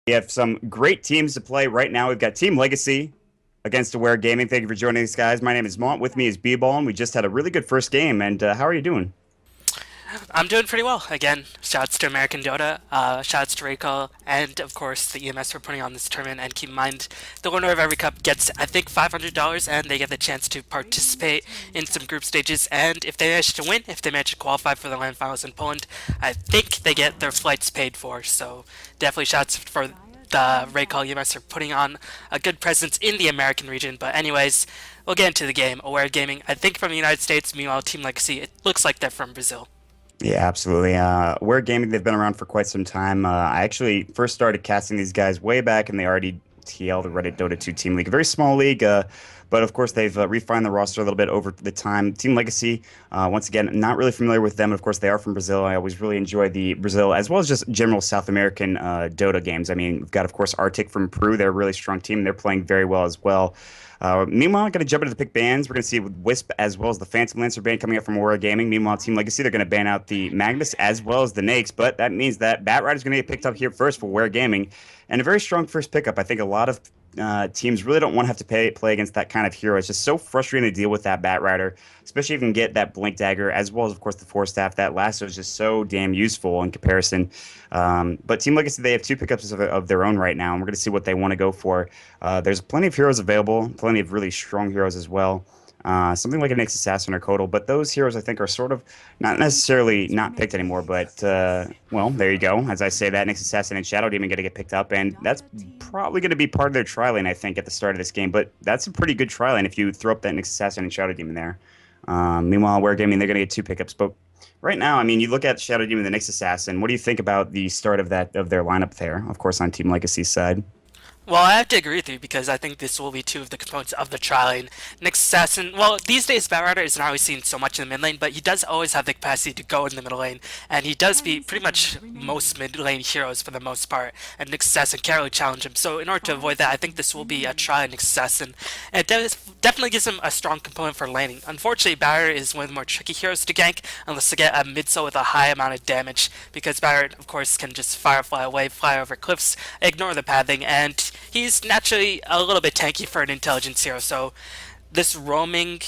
We have some great teams to play right now. We've got Team Legacy against Aware Gaming. Thank you for joining us, guys. My name is Maut. With me is B-Ball, and we just had a really good first game. And how are you doing? I'm doing pretty well. Again, shouts to American Dota, shouts to Raidcall, and of course the EMS for putting on this tournament. And keep in mind, the winner of every cup gets, I think, $500, and they get the chance to participate in some group stages. And if they manage to win, if they manage to qualify for the LAN finals in Poland, I think they get their flights paid for. So definitely shouts for the Raidcall EMS for putting on a good presence in the American region. But anyways, we'll get into the game. Aware Gaming, I think from the United States. Meanwhile, Team Legacy, it looks like they're from Brazil. Yeah, absolutely. Aware Gaming, they've been around for quite some time. I actually first started casting these guys way back in the RDTL, the Reddit Dota 2 Team League. A very small league, but of course they've refined the roster a little bit over the time. Team Legacy, once again, not really familiar with them. Of course, they are from Brazil. I always really enjoy the Brazil as well as just general South American Dota games. I mean, we've got, of course, Arctic from Peru. They're a really strong team. They're playing very well as well. Meanwhile, I'm going to jump into the pick bans. We're going to see with Wisp as well as the Phantom Lancer ban coming up from Aura Gaming. Meanwhile, Team Legacy, they're going to ban out the Magnus as well as the Nakes, but that means that Bat Rider's going to get picked up here first for Aware Gaming. And a very strong first pickup. I think a lot of teams really don't want to have to play against that kind of hero. It's just so frustrating to deal with that Bat Rider, especially if you can get that Blink Dagger as well as, of course, the Force Staff. That lasso is just so damn useful in comparison. But Team Legacy, they have two pickups of their own right now, and we're going to see what they want to go for. There's plenty of heroes available, plenty of really strong heroes as well. Something like an Nyx Assassin or Kotal, but those heroes I think are sort of not necessarily not picked anymore. But well, there you go. As I say that, Nyx Assassin and Shadow Demon going to get picked up, and that's probably going to be part of their tri lane I think at the start of this game. But that's a pretty good tri lane if you throw up that Nyx Assassin and Shadow Demon there. Meanwhile, Aware Gaming, they're going to get two pickups, but right now, I mean, you look at Shadow Demon and the Nyx Assassin. What do you think about the start of their lineup there? Of course, on Team Legacy's side. Well, I have to agree with you because I think this will be two of the components of the tri-lane. Nyx Assassin, well, these days Batrider is not always seen so much in the mid lane, but he does always have the capacity to go in the middle lane, and he does beat pretty much most mid lane heroes for the most part, and Nyx Assassin can't really challenge him. So in order to avoid that, I think this will be a try Nyx Assassin, and it definitely gives him a strong component for laning. Unfortunately, Batrider is one of the more tricky heroes to gank unless to get a mid soul with a high amount of damage, because Batrider, of course, can just fly away, fly over cliffs, ignore the pathing, and he's naturally a little bit tanky for an intelligence hero, so this roaming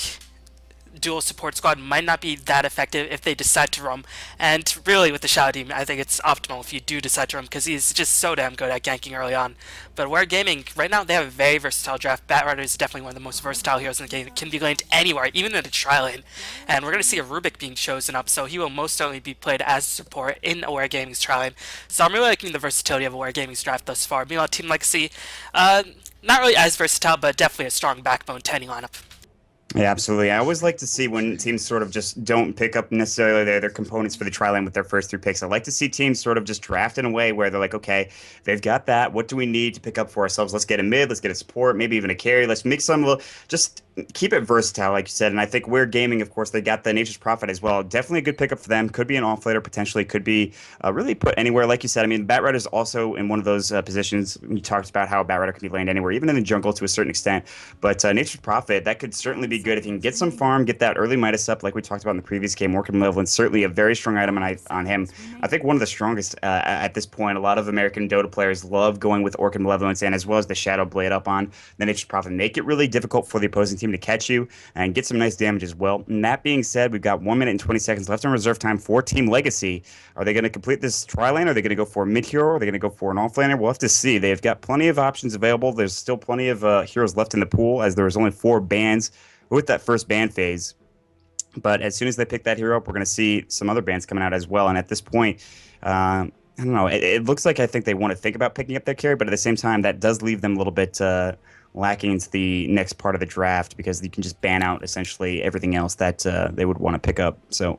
dual support squad might not be that effective if they decide to roam. And really, with the Shadow Demon, I think it's optimal if you do decide to roam because he's just so damn good at ganking early on. But Aware Gaming, right now, they have a very versatile draft. Batrider is definitely one of the most versatile heroes in the game. It can be laned anywhere, even in the tri-lane. And we're going to see a Rubik being chosen up, so he will most certainly be played as support in Aware Gaming's tri-lane. So I'm really liking the versatility of Aware Gaming's draft thus far. Meanwhile, Team Legacy, not really as versatile, but definitely a strong backbone 10 lineup. Yeah, absolutely. I always like to see when teams sort of just don't pick up necessarily their components for the tri-lane with their first three picks. I like to see teams sort of just draft in a way where they're like, okay, they've got that. What do we need to pick up for ourselves? Let's get a mid, let's get a support, maybe even a carry. Let's make some, just keep it versatile, like you said. And I think Weird Gaming, of course, they got the Nature's Prophet as well. Definitely a good pickup for them. Could be an off-later, potentially. Could be really put anywhere, like you said. I mean, Batrider is also in one of those positions. You talked about how Batrider can be landed anywhere, even in the jungle to a certain extent. But Nature's Prophet, that could certainly be good if you can get some farm, get that early Midas up, like we talked about in the previous game. Orchid Malevolence, certainly a very strong item on him. I think one of the strongest at this point. A lot of American Dota players love going with Orchid Malevolence and as well as the Shadow Blade up on the Nature's Prophet. Make it really difficult for the opposing team to catch you and get some nice damage as well. And that being said, we've got 1 minute and 20 seconds left on reserve time for Team Legacy. Are they going to complete this tri-lane? Are they going to go for a mid-hero? Are they going to go for an off-laner? We'll have to see. They've got plenty of options available. There's still plenty of heroes left in the pool as there was only 4 bans with that first ban phase. But as soon as they pick that hero up, we're going to see some other bans coming out as well. And at this point, I don't know. It looks like I think they want to think about picking up their carry, but at the same time, that does leave them a little bit lacking into the next part of the draft because you can just ban out essentially everything else that they would want to pick up. So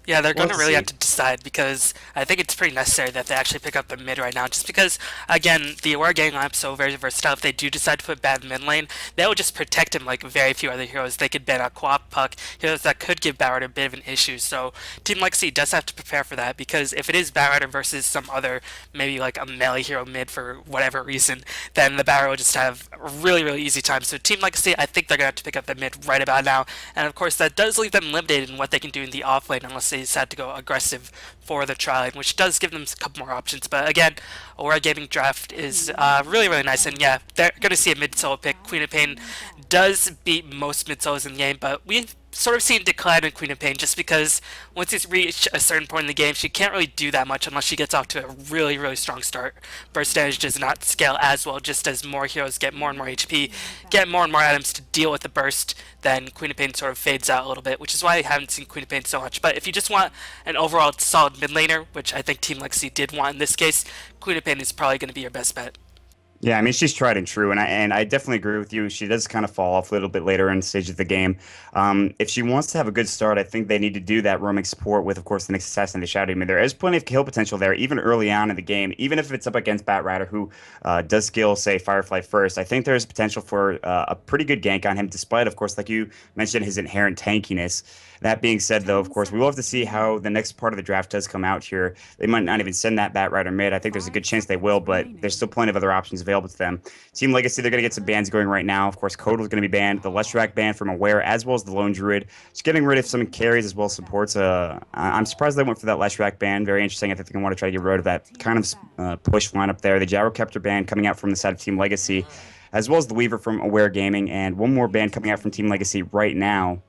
Yeah, they're we'll going have to to really see. have to decide because I think it's pretty necessary that they actually pick up the mid right now. Just because, again, the Aware Gang lineup's so very versatile. If they do decide to put bad mid lane, they will just protect him like very few other heroes. They could ban out Co-op Puck, heroes that could give Batrider a bit of an issue. So Team Legacy does have to prepare for that because if it is Batrider versus some other, maybe like a melee hero mid for whatever reason, then the Batrider will just have a really, really easy time. So Team Legacy, I think they're going to have to pick up the mid right about now. And of course, that does leave them limited in what they can do in the off lane unless they they decide to go aggressive for the tri-lane, which does give them a couple more options. But again, Aware Gaming draft is really, really nice. And yeah, they're going to see a mid-solo pick. Queen of Pain does beat most mid-solos in the game, but we've sort of seen decline in Queen of Pain just because once it's reached a certain point in the game, she can't really do that much unless she gets off to a really, really strong start. Burst damage does not scale as well, just as more heroes get more and more HP, get more and more items to deal with the burst, then Queen of Pain sort of fades out a little bit, which is why I haven't seen Queen of Pain so much. But if you just want an overall solid mid laner, which I think Team Legacy did want in this case, Queen of Pain is probably going to be your best bet. Yeah, I mean she's tried and true, and I definitely agree with you. She does kind of fall off a little bit later in the stage of the game. If she wants to have a good start, I think they need to do that roaming support with, of course, the next assassin, the Shadow Demon. There is plenty of kill potential there, even early on in the game. Even if it's up against Batrider, who does skill, say, Firefly first, I think there's potential for a pretty good gank on him, despite, of course, like you mentioned, his inherent tankiness. That being said, though, of course, we will have to see how the next part of the draft does come out here. They might not even send that Batrider mid. I think there's a good chance they will, but there's still plenty of other options available to them. Team Legacy, they're going to get some bans going right now. Of course, Code was going to be banned. The Leshrac banned from Aware, as well as the Lone Druid. Just getting rid of some carries as well as supports. I'm surprised they went for that Leshrac ban. Very interesting. I think they're going to want to try to get rid of that kind of push lineup there. The Gyrocopter ban coming out from the side of Team Legacy, as well as the Weaver from Aware Gaming, and one more ban coming out from Team Legacy right now.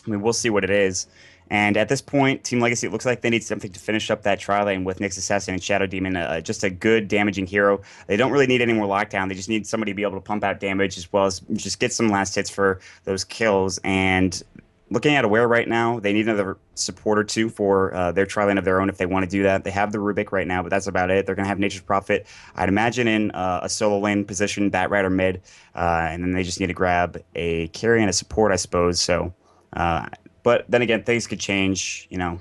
I mean, we'll see what it is. And at this point, Team Legacy, it looks like they need something to finish up that tri-lane with Nyx Assassin and Shadow Demon, just a good damaging hero. They don't really need any more lockdown. They just need somebody to be able to pump out damage as well as just get some last hits for those kills. And looking at Aware right now, they need another support or two for their tri-lane of their own if they want to do that. They have the Rubik right now, but that's about it. They're going to have Nature's Prophet, I'd imagine, in a solo lane position, Batrider mid, and then they just need to grab a carry and a support, I suppose. So... but then again, things could change, you know.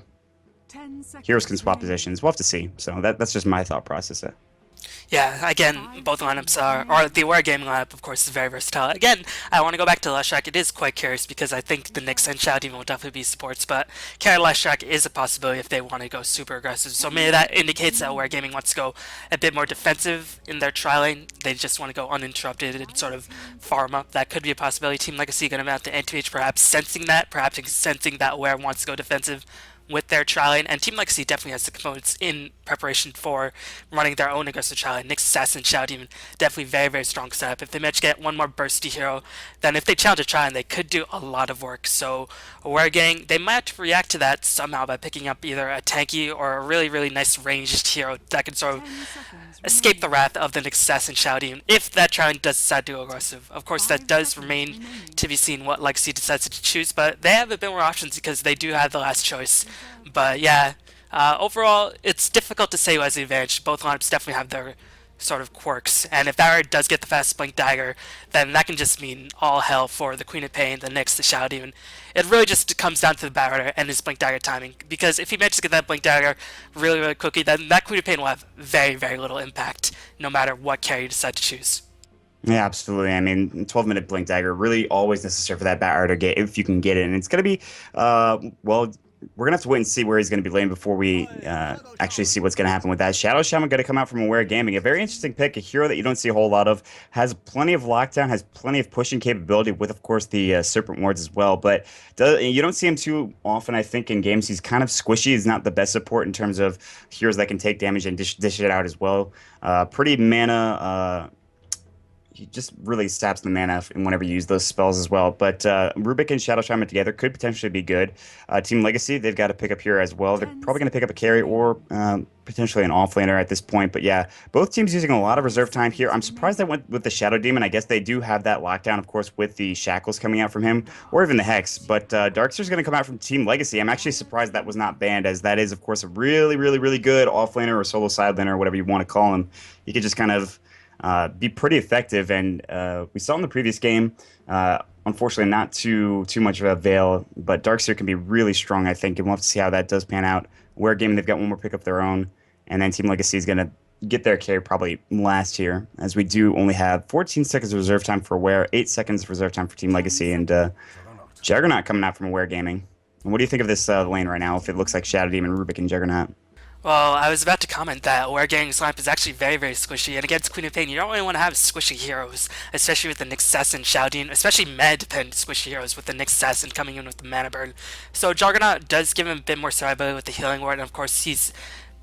Heroes can swap positions. We'll have to see. So that's just my thought process there. Yeah, again, both lineups are, or the Aware Gaming lineup, of course, is very versatile. Again, I want to go back to Leshrac. It is quite curious because I think the Nyx and Shadow Demon will definitely be supports, but carry Leshrac is a possibility if they want to go super aggressive. So maybe that indicates that Aware Gaming wants to go a bit more defensive in their tri-lane. They just want to go uninterrupted and sort of farm up. That could be a possibility. Team Legacy going to mount the NTH, perhaps sensing that Aware wants to go defensive with their tri-lane, and Team Legacy definitely has the components in preparation for running their own aggressive tri-lane. Nyx Assassin, Shadow Demon, definitely very, very strong setup. If they manage to get one more bursty hero, then if they challenge a tri-lane, they could do a lot of work. So Aware Gang, they might have to react to that somehow by picking up either a tanky or a really, really nice ranged hero that can sort of escape the wrath of the Nyx Assassin, Shadow Demon, if that tri-lane does decide to go aggressive. Of course, that does remain to be seen what Legacy decides to choose, but they have a bit more options because they do have the last choice. But yeah, overall, it's difficult to say who has the advantage. Both lineups definitely have their sort of quirks, and if Batrider does get the fast Blink Dagger, then that can just mean all hell for the Queen of Pain, the Nyx, the Shadow Demon. It really just comes down to the Batrider and his Blink Dagger timing, because if he manages to get that Blink Dagger really, really quickly, then that Queen of Pain will have very, very little impact, no matter what carry you decide to choose. Yeah, absolutely. I mean, 12-minute Blink Dagger really always necessary for that Batrider to get if you can get it, and it's going to be, well, we're going to have to wait and see where he's going to be laying before we actually see what's going to happen with that. Shadow Shaman going to come out from Aware Gaming. A very interesting pick, a hero that you don't see a whole lot of. Has plenty of lockdown, has plenty of pushing capability with, of course, the Serpent Wards as well. But you don't see him too often, I think, in games. He's kind of squishy. He's not the best support in terms of heroes that can take damage and dish it out as well. Pretty mana... he just really saps the mana whenever you use those spells as well. But Rubik and Shadow Shaman together could potentially be good. Team Legacy, they've got to pick up here as well. They're probably going to pick up a carry or potentially an offlaner at this point. But yeah, both teams using a lot of reserve time here. I'm surprised they went with the Shadow Demon. I guess they do have that lockdown, of course, with the Shackles coming out from him, or even the Hex. But Darkseer's going to come out from Team Legacy. I'm actually surprised that was not banned, as that is, of course, a really, really, really good offlaner or solo side laner, or whatever you want to call him. You could just kind of be pretty effective, and we saw in the previous game, unfortunately not too much of a avail, but Darkseer can be really strong, I think, and we'll have to see how that does pan out. Aware Gaming, they've got one more pick of their own, and then Team Legacy is going to get their carry probably last here, as we do only have 14 seconds of reserve time for Aware, 8 seconds of reserve time for Team Legacy, and Juggernaut coming out from Aware Gaming. And what do you think of this lane right now, if it looks like Shadow Demon, Rubik, and Juggernaut? Well, I was about to comment that Wargaming's lineup is actually very, very squishy, and against Queen of Pain, you don't really want to have squishy heroes, especially with the Nyx Assassin shouting, especially med-dependent squishy heroes with the Nyx Assassin coming in with the mana burn. So Juggernaut does give him a bit more survivability with the healing ward, and of course he's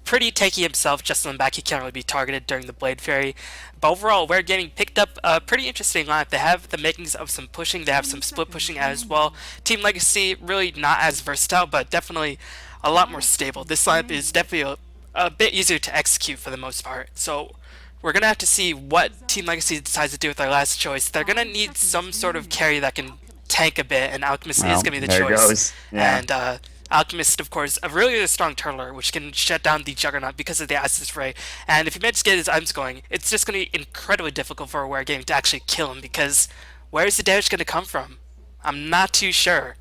pretty tanky himself, just on the back he can't really be targeted during the Blade Fairy. But overall, Wargaming picked up a pretty interesting lineup. They have the makings of some pushing, they have some split pushing as well. Team Legacy, really not as versatile, but definitely a lot more stable. This lineup is definitely a bit easier to execute for the most part. So we're going to have to see what Team Legacy decides to do with their last choice. They're going to need some sort of carry that can tank a bit, and Alchemist is Well, going to be the there it choice. goes. Yeah. And Alchemist, of course, a really strong turtler, which can shut down the Juggernaut because of the Assist Ray. And if he manages to get his items going, it's just going to be incredibly difficult for a Wargaming to actually kill him, because where is the damage going to come from? I'm not too sure.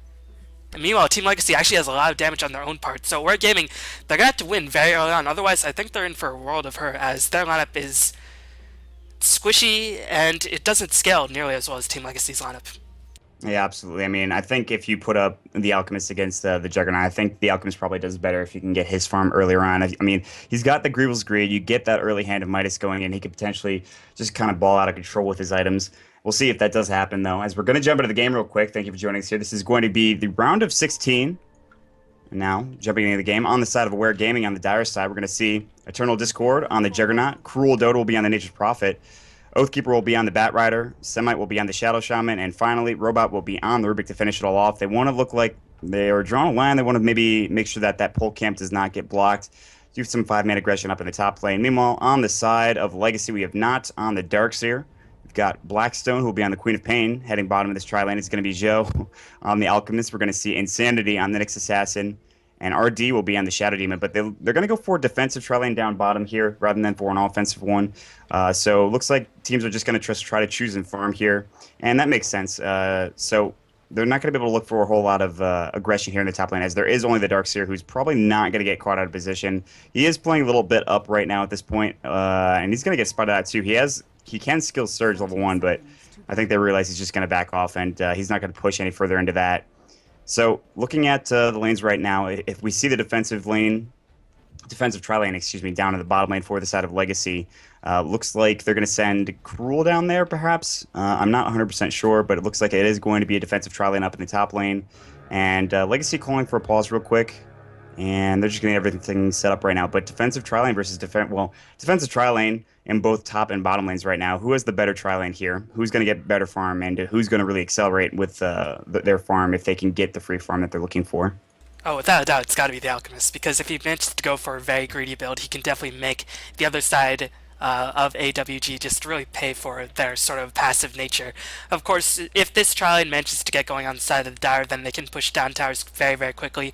And meanwhile, Team Legacy actually has a lot of damage on their own part, so Wargaming, they're going to have to win very early on, otherwise I think they're in for a world of hurt, as their lineup is squishy, and it doesn't scale nearly as well as Team Legacy's lineup. Yeah, absolutely. I mean, I think if you put up the Alchemist against the Juggernaut, I think the Alchemist probably does better if you can get his farm earlier on. I mean, he's got the Grievel's Greed. You get that early hand of Midas going in. He could potentially just kind of ball out of control with his items. We'll see if that does happen, though. As we're going to jump into the game real quick, thank you for joining us here. This is going to be the round of 16. And now, jumping into the game, on the side of Aware Gaming, on the Dire side, we're going to see Eternal Discord on the Juggernaut. Cruel Dodo will be on the Nature's Prophet. Oathkeeper will be on the Bat Rider, Semite will be on the Shadow Shaman, and finally, Robot will be on the Rubik to finish it all off. They want to look like they are drawing a line. They want to maybe make sure that that pole camp does not get blocked. Do some 5-man aggression up in the top lane. Meanwhile, on the side of Legacy, we have not on the Darkseer. We've got Blackstone, who will be on the Queen of Pain. Heading bottom of this tri-lane is going to be Joe. On the Alchemist, we're going to see Insanity on the Nyx Assassin. And RD will be on the Shadow Demon, but they're going to go for a defensive tri-lane down bottom here rather than for an offensive one. So it looks like teams are just going to try to choose and farm here, and that makes sense. So they're not going to be able to look for a whole lot of aggression here in the top lane, as there is only the Darkseer, who's probably not going to get caught out of position. He is playing a little bit up right now at this point, and he's going to get spotted out too. He can skill Surge level 1, but I think they realize he's just going to back off, and he's not going to push any further into that. So looking at the lanes right now, if we see the defensive tri-lane, excuse me, down in the bottom lane for the side of Legacy, looks like they're going to send Cruel down there, perhaps. I'm not 100% sure, but it looks like it is going to be a defensive tri-lane up in the top lane. And Legacy calling for a pause real quick, and they're just getting everything set up right now. But defensive tri-lane versus defensive tri-lane in both top and bottom lanes right now. Who has the better tri-lane here? Who's going to get better farm, and who's going to really accelerate with their farm if they can get the free farm that they're looking for? Oh, without a doubt, it's got to be the Alchemist, because if he manages to go for a very greedy build, he can definitely make the other side of AWG just really pay for their sort of passive nature. Of course, if this tri-lane manages to get going on the side of the Dire, then they can push down towers very, very quickly.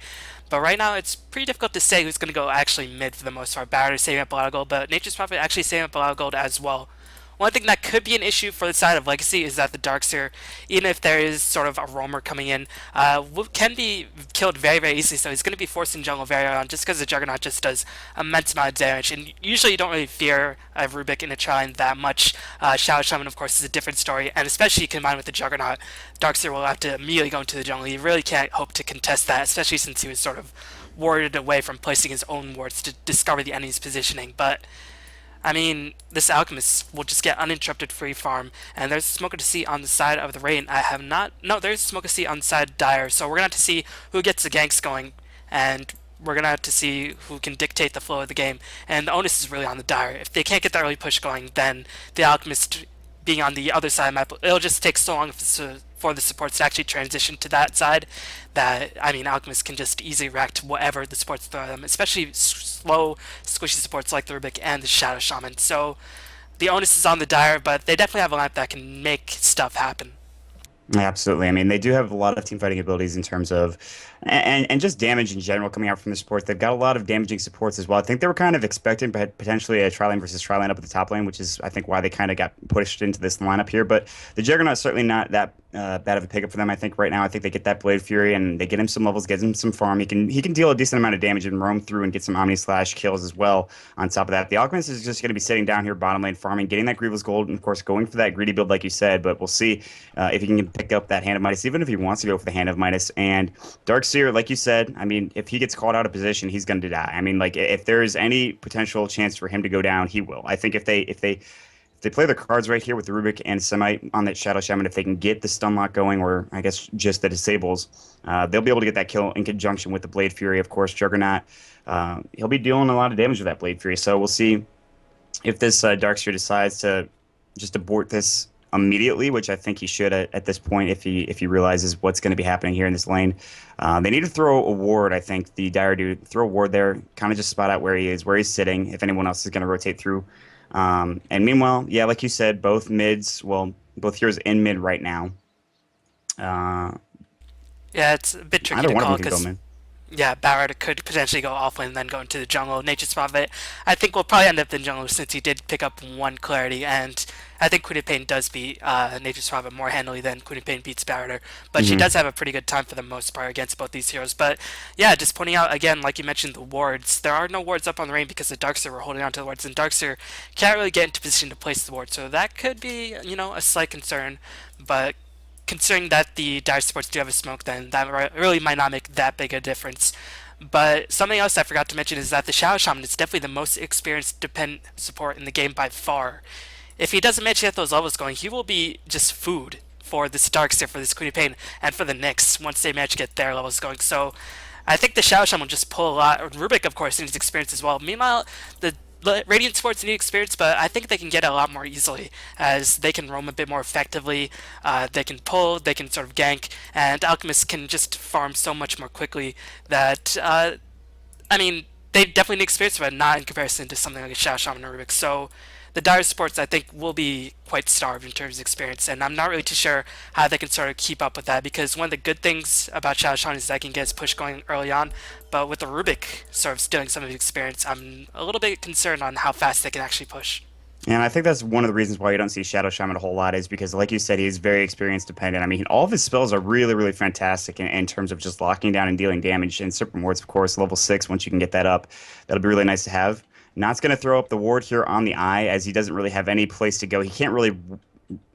But right now, it's pretty difficult to say who's going to go actually mid for the most part. Barrett is saving up a lot of gold, but Nature's Prophet actually saving up a lot of gold as well. One thing that could be an issue for the side of Legacy is that the Darkseer, even if there is sort of a roamer coming in, can be killed very, very easily. So he's going to be forced in jungle very early on, just because the Juggernaut just does immense amount of damage. And usually you don't really fear a Rubik in a Trine that much. Shadow Shaman, of course, is a different story, and especially combined with the Juggernaut, Darkseer will have to immediately go into the jungle. You really can't hope to contest that, especially since he was sort of warded away from placing his own wards to discover the enemy's positioning. But I mean, this Alchemist will just get uninterrupted free farm, and there's Smoker to see on the side of the Rain. I have not... No, there's Smoker to see on the side of Dire, so we're going to have to see who gets the ganks going, and we're going to have to see who can dictate the flow of the game, and the onus is really on the Dire. If they can't get that early push going, then the Alchemist being on the other side of the map, it'll just take so long for the supports to actually transition to that side that, I mean, Alchemist can just easily react to whatever the supports throw at them, especially slow, squishy supports like the Rubik and the Shadow Shaman. So the onus is on the Dire, but they definitely have a lineup that can make stuff happen. Absolutely. I mean, they do have a lot of team fighting abilities in terms of, and just damage in general coming out from the supports. They've got a lot of damaging supports as well. I think they were kind of expecting potentially a tri-lane versus tri-lane up at the top lane, which is, I think, why they kind of got pushed into this lineup here. But the Juggernaut's certainly not that bad of a pickup for them. I think right now, I think they get that Blade Fury and they get him some levels, get him some farm. He can deal a decent amount of damage and roam through and get some Omni Slash kills as well. On top of that, the Alchemist is just going to be sitting down here bottom lane farming, getting that Grievous Gold, and of course going for that greedy build like you said. But we'll see if he can pick up that Hand of Midas, even if he wants to go for the Hand of Midas. And Darkseer, like you said, I mean, if he gets called out of position, he's going to die. I mean, like if there is any potential chance for him to go down, he will. I think if they play their cards right here with the Rubik and Semite on that Shadow Shaman, if they can get the stun lock going, or I guess just the disables, they'll be able to get that kill in conjunction with the Blade Fury. Of course, Juggernaut, he'll be dealing a lot of damage with that Blade Fury. So we'll see if this Darkseer decides to just abort this immediately, which I think he should at this point if he realizes what's going to be happening here in this lane. They need to throw a ward, I think, the Dire dude. Throw a ward there, kind of just spot out where he is, where he's sitting, if anyone else is going to rotate through. And meanwhile, yeah, like you said, both mids, well, both heroes in mid right now. Yeah, it's a bit tricky Either to one of call them can go because mid. yeah, Barrett could potentially go offlane and then go into the jungle. Nature's Prophet, I think, will probably end up in jungle since he did pick up one clarity, and I think Queen of Pain does beat Nature's Prophet more handily than Queen of Pain beats Barrett. But she Hmm. does have a pretty good time for the most part against both these heroes. But yeah, just pointing out again, like you mentioned, the wards. There are no wards up on the lane because the Darkseer were holding on to the wards, and Darkseer can't really get into position to place the ward. So that could be, a slight concern. But considering that the Dire supports do have a smoke, then that really might not make that big a difference. But something else I forgot to mention is that the Shadow Shaman is definitely the most experienced dependent support in the game by far. If he doesn't manage to get those levels going, he will be just food for this Darkseer, for this Queen of Pain, and for the Nyx once they manage to get their levels going. So I think the Shadow Shaman will just pull a lot. Rubik, of course, needs experience as well. Meanwhile, the Radiant Sports need experience, but I think they can get it a lot more easily as they can roam a bit more effectively. They can pull, they can sort of gank, and Alchemists can just farm so much more quickly that, I mean, they definitely need experience, but not in comparison to something like a Shadow Shaman or Rubik. So the Dire supports, I think, will be quite starved in terms of experience, and I'm not really too sure how they can sort of keep up with that, because one of the good things about Shadow Shaman is that I can get his push going early on, but with the Rubik sort of stealing some of his experience, I'm a little bit concerned on how fast they can actually push. And I think that's one of the reasons why you don't see Shadow Shaman a whole lot is because, like you said, he's very experience dependent. I mean, all of his spells are really, really fantastic in terms of just locking down and dealing damage. And Serpent Ward's, of course, level 6, once you can get that up, that'll be really nice to have. Not's going to throw up the ward here on the eye as he doesn't really have any place to go. He can't really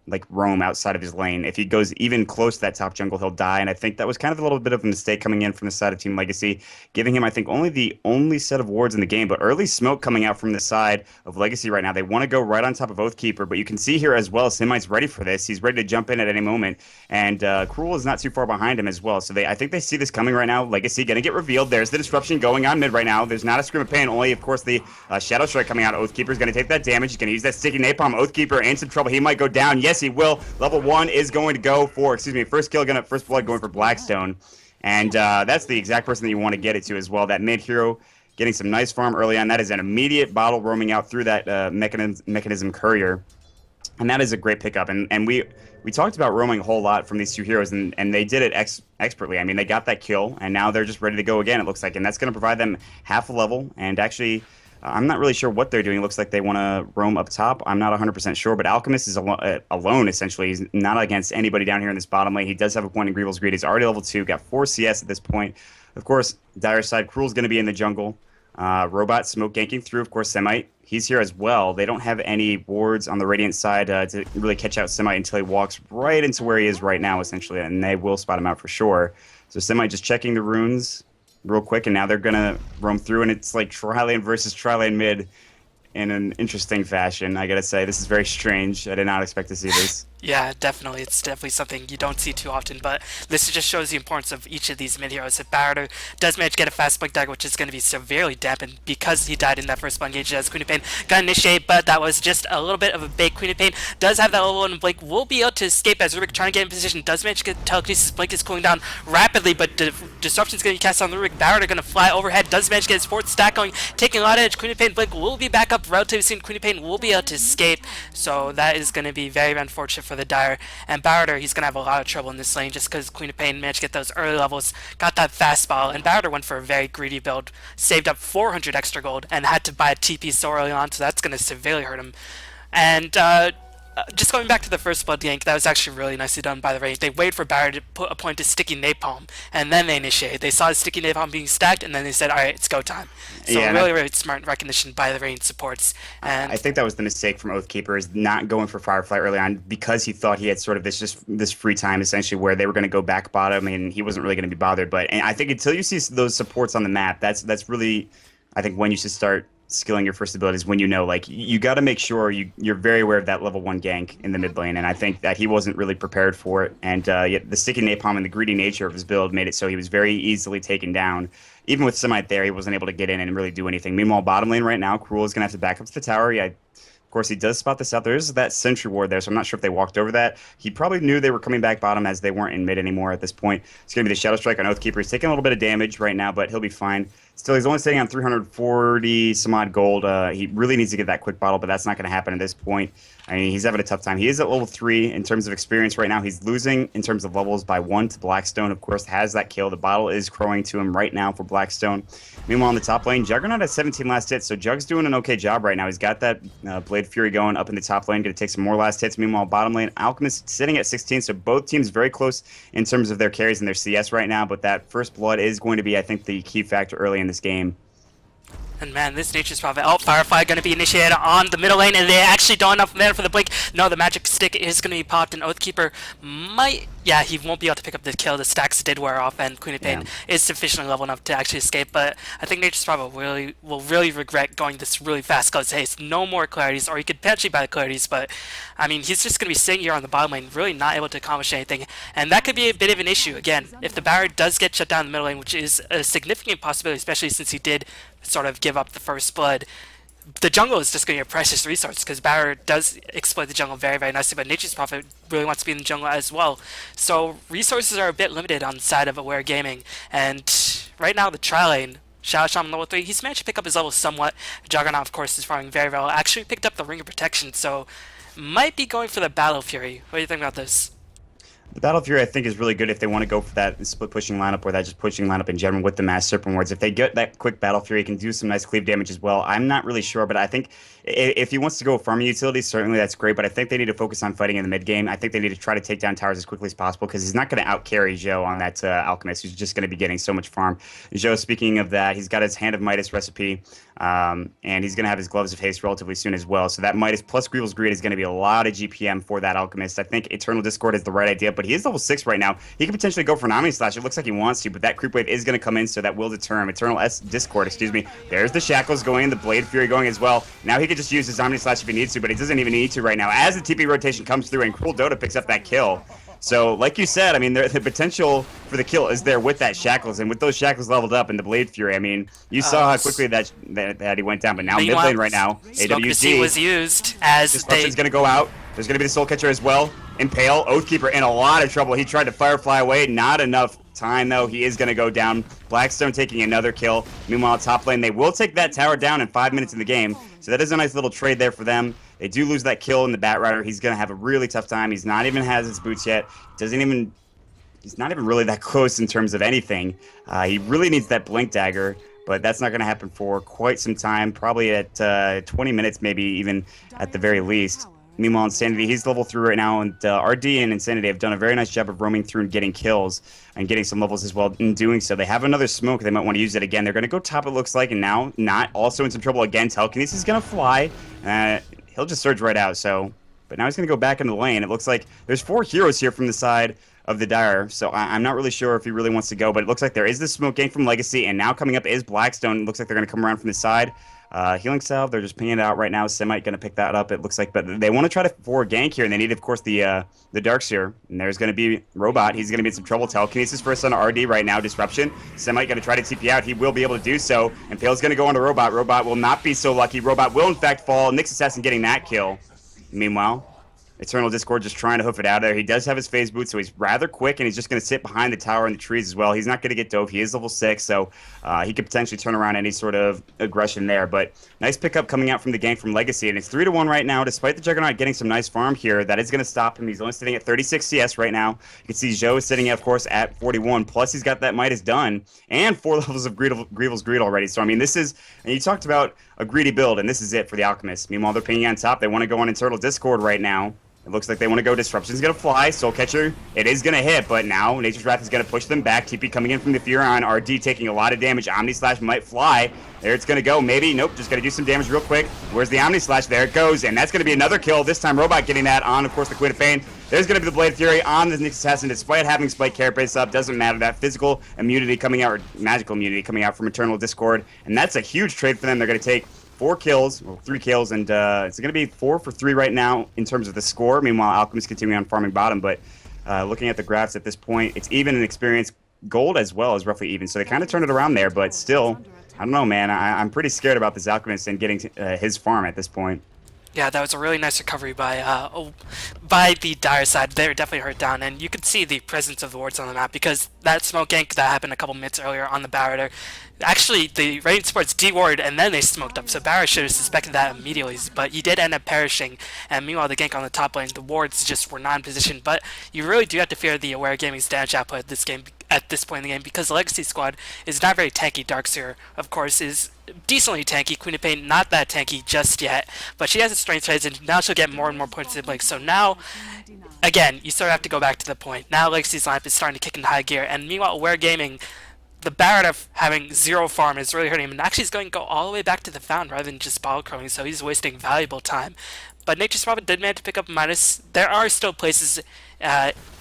like roam outside of his lane. If he goes even close to that top jungle, he'll die. And I think that was kind of a little bit of a mistake coming in from the side of Team Legacy, giving him, I think, only the only set of wards in the game. But early smoke coming out from the side of Legacy right now. They want to go right on top of Oathkeeper, but you can see here as well, Semite's ready for this. He's ready to jump in at any moment. And Cruel is not too far behind him as well. So I think they see this coming right now. Legacy going to get revealed. There's the disruption going on mid right now. There's not a Scream of Pain, only, of course, the Shadow Strike coming out. Oathkeeper is going to take that damage. He's going to use that sticky napalm. Oathkeeper in some trouble. He might go down. Yes, he will. Level 1 is going to go for, first blood going for Blackstone. And that's the exact person that you want to get it to as well. That mid hero getting some nice farm early on. That is an immediate bottle roaming out through that mechanism courier. And that is a great pickup. And we talked about roaming a whole lot from these two heroes, and they did it expertly. I mean, they got that kill, and now they're just ready to go again, it looks like. And that's going to provide them half a level. And actually, I'm not really sure what they're doing. It looks like they want to roam up top. I'm not 100% sure, but Alchemist is alone, essentially. He's not against anybody down here in this bottom lane. He does have a point in Grievel's Greed. He's already level 2, got 4 CS at this point. Of course, Dire side, Cruel's going to be in the jungle. Robot smoke ganking through, of course, Semite. He's here as well. They don't have any wards on the Radiant side to really catch out Semite until he walks right into where he is right now, essentially, and they will spot him out for sure. So Semite just checking the runes real quick, and now they're going to roam through, and it's like Tri-Lane versus Tri-Lane mid in an interesting fashion, I gotta say. This is very strange. I did not expect to see this. Yeah, definitely. It's definitely something you don't see too often, but this just shows the importance of each of these mid-heroes. If Barrett does manage to get a fast blink dagger, which is going to be severely dampened because he died in that first one engage as Queen of Pain got initiate, but that was just a little bit of a bait. Queen of Pain does have that level 1 blink, will be able to escape as Rubik trying to get in position, does manage to get telekinesis. Blink is cooling down rapidly, but disruption is going to be cast on the Rubik. Barrett are going to fly overhead, does manage to get his fourth stack going, taking a lot of edge. Queen of Pain blink will be back up relatively soon. Queen of Pain will be able to escape, so that is going to be very unfortunate for the Dire. And Barrett, he's going to have a lot of trouble in this lane just because Queen of Pain managed to get those early levels, got that fast ball, and Barrett went for a very greedy build, saved up 400 extra gold, and had to buy a TP so early on, so that's going to severely hurt him. And just going back to the first blood gank, that was actually really nicely done by the Raid. They waited for Barrett to put a point to sticky napalm, and then they initiated. They saw the sticky napalm being stacked, and then they said, "All right, it's go time." So Yeah, and really, really smart recognition by the Raid supports. I And think that was the mistake from Oathkeeper is not going for Firefly early on because he thought he had sort of this free time essentially where they were going to go back bottom and he wasn't really going to be bothered. But and I think until you see those supports on the map, that's really I think when you should start skilling your first abilities when you know like you got to make sure you're very aware of that level 1 gank in the mid lane, and I think that he wasn't really prepared for it, and yet the sticky napalm and the greedy nature of his build made it so he was very easily taken down. Even with Semite there, he wasn't able to get in and really do anything. Meanwhile, bottom lane right now, Cruel is going to have to back up to the tower. Yeah, of course, he does spot this out. There is that sentry ward there, so I'm not sure if they walked over that. He probably knew they were coming back bottom as they weren't in mid anymore at this point. It's going to be the Shadow Strike on Oathkeeper. He's taking a little bit of damage right now, but he'll be fine. Still, he's only sitting on 340 some odd gold. He really needs to get that quick bottle, but that's not going to happen at this point. I mean, he's having a tough time. He is at level 3 in terms of experience right now. He's losing in terms of levels by 1 to Blackstone. Of course, has that kill. The bottle is crowing to him right now for Blackstone. Meanwhile, in the top lane, Juggernaut has 17 last hits, so Jug's doing an okay job right now. He's got that Blade Fury going up in the top lane, going to take some more last hits. Meanwhile, bottom lane, Alchemist sitting at 16, so both teams very close in terms of their carries and their CS right now, but that first blood is going to be, I think, the key factor early in this game. And man, this Nature's Prophet. Oh, Firefly going to be initiated on the middle lane, and they actually don't enough mana for the blink. No, the magic stick is going to be popped, and Oathkeeper might... Yeah, he won't be able to pick up the kill. The stacks did wear off, and Queen of Pain is sufficiently level enough to actually escape. But I think Nature's Prophet will really regret going this really fast close haste. No more clarities, or he could potentially buy the clarities, but I mean, he's just going to be sitting here on the bottom lane, really not able to accomplish anything. And that could be a bit of an issue. Again, if the Barrett does get shut down in the middle lane, which is a significant possibility, especially since he did sort of give up the first blood, the jungle is just going to be a precious resource because Barrett does exploit the jungle very, very nicely, but Nature's Prophet really wants to be in the jungle as well. So resources are a bit limited on the side of Aware Gaming, and right now the tri lane, Shadow Shaman level 3, he's managed to pick up his level somewhat. Juggernaut, of course, is farming very well. Actually picked up the Ring of Protection, so might be going for the Battle Fury. What do you think about this? The Battle Fury, I think, is really good if they want to go for that split pushing lineup or that just pushing lineup in general with the Mass Serpent Wards. If they get that quick Battle Fury, it can do some nice cleave damage as well. I'm not really sure, but I think if he wants to go farming utilities, certainly that's great, but I think they need to focus on fighting in the mid game. I think they need to try to take down towers as quickly as possible because he's not going to out-carry Zhou on that Alchemist, who's just going to be getting so much farm. Zhou, speaking of that, he's got his Hand of Midas recipe, and he's going to have his Gloves of Haste relatively soon as well. So that Midas plus Greevil's Greed is going to be a lot of GPM for that Alchemist. I think Eternal Discord is the right idea, but he is level 6 right now. He can potentially go for an Omni Slash. It looks like he wants to, but that creep wave is going to come in, so that will deter him. Discord, excuse me. There's the Shackles going in, the Blade Fury going as well. Now he can just use his Omni Slash if he needs to, but he doesn't even need to right now as the TP rotation comes through and Cruel Dota picks up that kill. So, like you said, I mean, the potential for the kill is there with that Shackles, and with those Shackles leveled up and the Blade Fury, I mean, you saw how quickly that he went down, but now mid lane right now, AWZ was used as Disruption's going to go out. There's going to be the Soul Catcher as well. Impale, Oathkeeper in a lot of trouble. He tried to Firefly away, not enough time though. He is going to go down. Blackstone taking another kill. Meanwhile, top lane, they will take that tower down in 5 minutes in the game, so that is a nice little trade there for them. They do lose that kill in the Bat Rider. He's going to have a really tough time. He's not even has his boots yet. He's not even really that close in terms of anything. He really needs that Blink Dagger, but that's not going to happen for quite some time, probably at 20 minutes, maybe even at the very least. Meanwhile, Insanity, he's level 3 right now, and RD and Insanity have done a very nice job of roaming through and getting kills and getting some levels as well in doing so. They have another smoke. They might want to use it again. They're going to go top, it looks like, and now not also in some trouble again. Telekinesis is going to fly. He'll just surge right out, so... But now he's going to go back into the lane. It looks like there's 4 heroes here from the side of the Dire, so I'm not really sure if he really wants to go, but it looks like there is the smoke gang from Legacy, and now coming up is Blackstone. It looks like they're going to come around from the side. Healing Salve, they're just pinging it out right now. Semite going to pick that up, it looks like, but they want to try to forward gank here, and they need, of course, the Darkseer, and there's going to be Robot. He's going to be in some trouble. Telekinesis first on RD right now. Disruption. Semite going to try to TP out. He will be able to do so, and Pale's going to go on to Robot. Robot will not be so lucky. Robot will, in fact, fall. Nyx Assassin getting that kill. Meanwhile, Eternal Discord just trying to hoof it out of there. He does have his phase boot, so he's rather quick, and he's just going to sit behind the tower and the trees as well. He's not going to get dove. He is level 6, so he could potentially turn around any sort of aggression there. But nice pickup coming out from the gank from Legacy, and it's 3-1 right now. Despite the Juggernaut getting some nice farm here, that is going to stop him. He's only sitting at 36 CS right now. You can see Zhou is sitting, of course, at 41. Plus, he's got that Midas done, and 4 levels of Greevil's Greed already. So, I mean, this is... And you talked about a greedy build, and this is it for the Alchemist. Meanwhile, they're pinging on top. They want to go on Eternal Discord right now. It looks like they want to go. Disruption's going to fly. Soul Catcher, it is going to hit, but now Nature's Wrath is going to push them back. TP coming in from the Furon. RD taking a lot of damage. Omni Slash might fly. There it's going to go. Maybe. Nope. Just going to do some damage real quick. Where's the Omni Slash? There it goes. And that's going to be another kill. This time Robot getting that on, of course, the Queen of Pain. There's going to be the Blade Fury on the Nyx Assassin, despite having Spike Carapace up. Doesn't matter. That physical immunity coming out, or magical immunity coming out from Eternal Discord. And that's a huge trade for them. They're going to take 4 kills, or 3 kills, and it's going to be 4 for 3 right now in terms of the score. Meanwhile, Alchemist continuing on farming bottom, but looking at the graphs at this point, it's even in experience. Gold as well is roughly even, so they kind of turned it around there, but still, I don't know, man. I'm pretty scared about this Alchemist and getting his farm at this point. Yeah, that was a really nice recovery by the Dire side. They were definitely hurt down, and you could see the presence of the wards on the map because that smoke gank that happened a couple minutes earlier on the Barretter. Actually, the Radiant Sports de-warded and then they smoked up, so Barrett should have suspected that immediately, but he did end up perishing, and meanwhile the gank on the top lane, the wards just were not in position, but you really do have to fear the Aware Gaming's damage output at this point in the game, because the Legacy squad is not very tanky. Darkseer, of course, is decently tanky. Queen of Pain, not that tanky just yet, but she has a strength trades, and now she'll get more and more points in Blink, so now, again, you sort of have to go back to the point. Now Legacy's lineup is starting to kick in high gear, and meanwhile Aware Gaming, the Barrett of having 0 farm is really hurting him, and actually he's going to go all the way back to the Fountain rather than just bottle crowing, so he's wasting valuable time. But Nature's Prophet did manage to pick up a minus. There are still places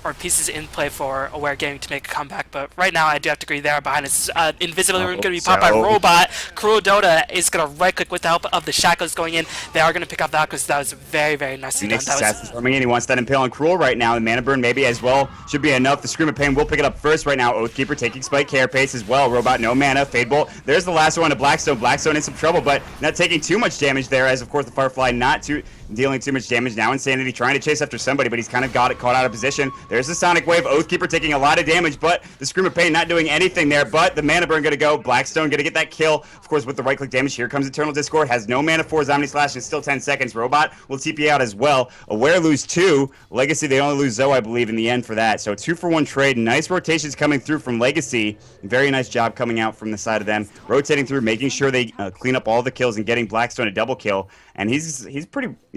or pieces in play for Aware Gaming to make a comeback, but right now I do have to agree they are behind us. Invisibility Rune going to be popped by Robot. Cruel Dota is going to right click with the help of the Shackles going in. They are going to pick up that because that was very, very nicely done. Assassin's coming in. He wants that Impale on Cruel right now. The Mana Burn maybe as well should be enough. The Scream of Pain will pick it up first right now. Oathkeeper taking Spike Carapace as well. Robot no mana. Fade Bolt. There's the last one to Blackstone. Blackstone in some trouble, but not taking too much damage there, as of course the Firefly not dealing too much damage. Now Insanity trying to chase after somebody, but he's kind of got it caught out of position. There's the Sonic Wave. Oathkeeper taking a lot of damage, but the Scream of Pain not doing anything there, but the Mana Burn going to go. Blackstone going to get that kill, of course, with the right-click damage. Here comes Eternal Discord. Has no mana for his Omni Slash and still 10 seconds. Robot will TP out as well. Aware lose 2. Legacy, they only lose Zoe, I believe, in the end for that. So 2-for-1 trade. Nice rotations coming through from Legacy. Very nice job coming out from the side of them. Rotating through, making sure they clean up all the kills and getting Blackstone a double kill. And he's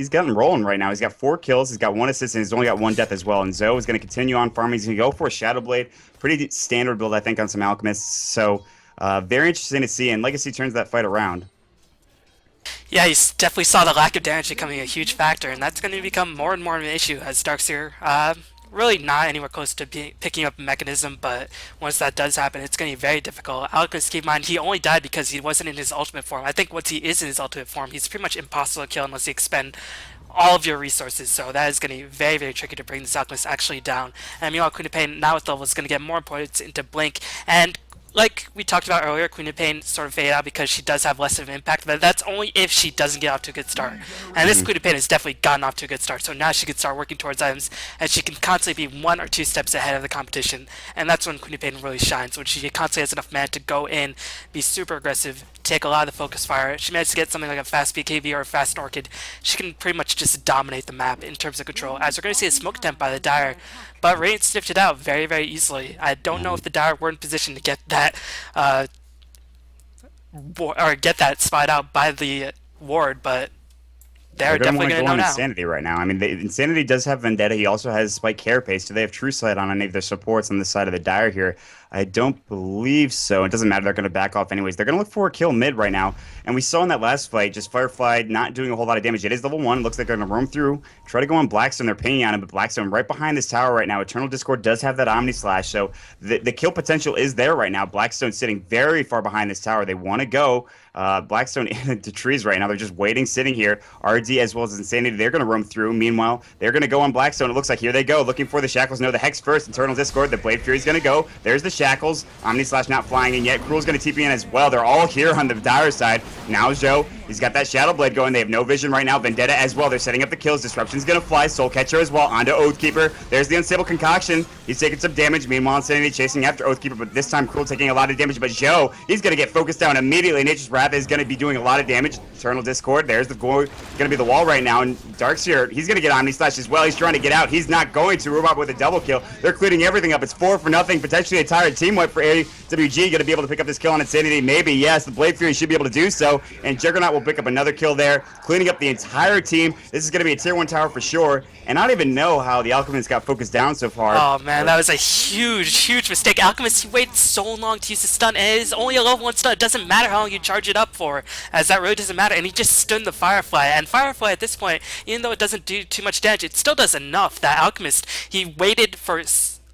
gotten rolling right now. He's got 4 kills, he's got 1 assist, and he's only got 1 death as well. And Zoe is going to continue on farming. He's going to go for a Shadow Blade. Pretty standard build, I think, on some Alchemists. So very interesting to see, and Legacy turns that fight around. Yeah, you definitely saw the lack of damage becoming a huge factor, and that's going to become more and more of an issue as Darkseer really not anywhere close to picking up a mechanism, but once that does happen, it's going to be very difficult. Alchemist, keep in mind, he only died because he wasn't in his ultimate form. I think once he is in his ultimate form, he's pretty much impossible to kill unless you expend all of your resources, so that is going to be very, very tricky to bring this Alchemist actually down. And meanwhile, Queen of Pain, now with level, is going to get more points into Blink, and like we talked about earlier, Queen of Pain sort of faded out because she does have less of an impact, but that's only if she doesn't get off to a good start. And this Queen of Pain has definitely gotten off to a good start, so now she can start working towards items, and she can constantly be 1 or 2 steps ahead of the competition, and that's when Queen of Pain really shines, when she constantly has enough mana to go in, be super aggressive, take a lot of the focus fire. She managed to get something like a fast BKB or a fast Orchid. She can pretty much just dominate the map in terms of control, as we're going to see a smoke attempt by the Dire, but Radiant sniffed it out very, very easily. I don't know if the Dire were in position to get that or get that spied out by the ward, but they're definitely going to know now. Insanity right now. I mean, Insanity does have Vendetta. He also has Spike Carapace. Do they have True Sight on any of their supports on the side of the Dire here? I don't believe so. It doesn't matter. They're going to back off anyways. They're going to look for a kill mid right now. And we saw in that last fight, just Firefly not doing a whole lot of damage. It is level 1. Looks like they're going to roam through, try to go on Blackstone. They're pinging on him, but Blackstone right behind this tower right now. Eternal Discord does have that Omni Slash, so the kill potential is there right now. Blackstone sitting very far behind this tower. They want to go. Blackstone into trees right now. They're just waiting, sitting here. RD as well as Insanity, they're going to roam through. Meanwhile, they're going to go on Blackstone. It looks like here they go, looking for the Shackles. No, the Hex first. Eternal Discord. The Blade Fury's going to go. There's the Shackles. Omni Slash not flying in yet. Cruel's going to TP in as well. They're all here on the Dire side. Now Joe, he's got that Shadow Blade going. They have no vision right now. Vendetta as well. They're setting up the kills. Disruption's going to fly. Soul Catcher as well. Onto Oathkeeper. There's the Unstable Concoction. He's taking some damage. Meanwhile, Insanity chasing after Oathkeeper, but this time Cruel taking a lot of damage. But Joe, he's going to get focused down immediately. Nature's Wrath is going to be doing a lot of damage. Eternal Discord. There's the goal. Going to be the wall right now. And Darkseer, he's going to get Omni Slash as well. He's trying to get out. He's not going to. Robot with a double kill. They're cleaning everything up. It's 4-0. Potentially a tired team wipe for AWG. Going to be able to pick up this kill on Insanity. Maybe, yes. The Blade Fury should be able to do so. And Juggernaut will will pick up another kill there, cleaning up the entire team. This is going to be a tier 1 tower for sure. And I don't even know how the Alchemist got focused down so far. Oh man, that was a huge mistake. Alchemist, he waited so long to use his stun, and it is only a level 1 stun. It doesn't matter how long you charge it up for, as that really doesn't matter. And he just stunned the Firefly. And Firefly at this point, even though it doesn't do too much damage, it still does enough. That Alchemist, he waited for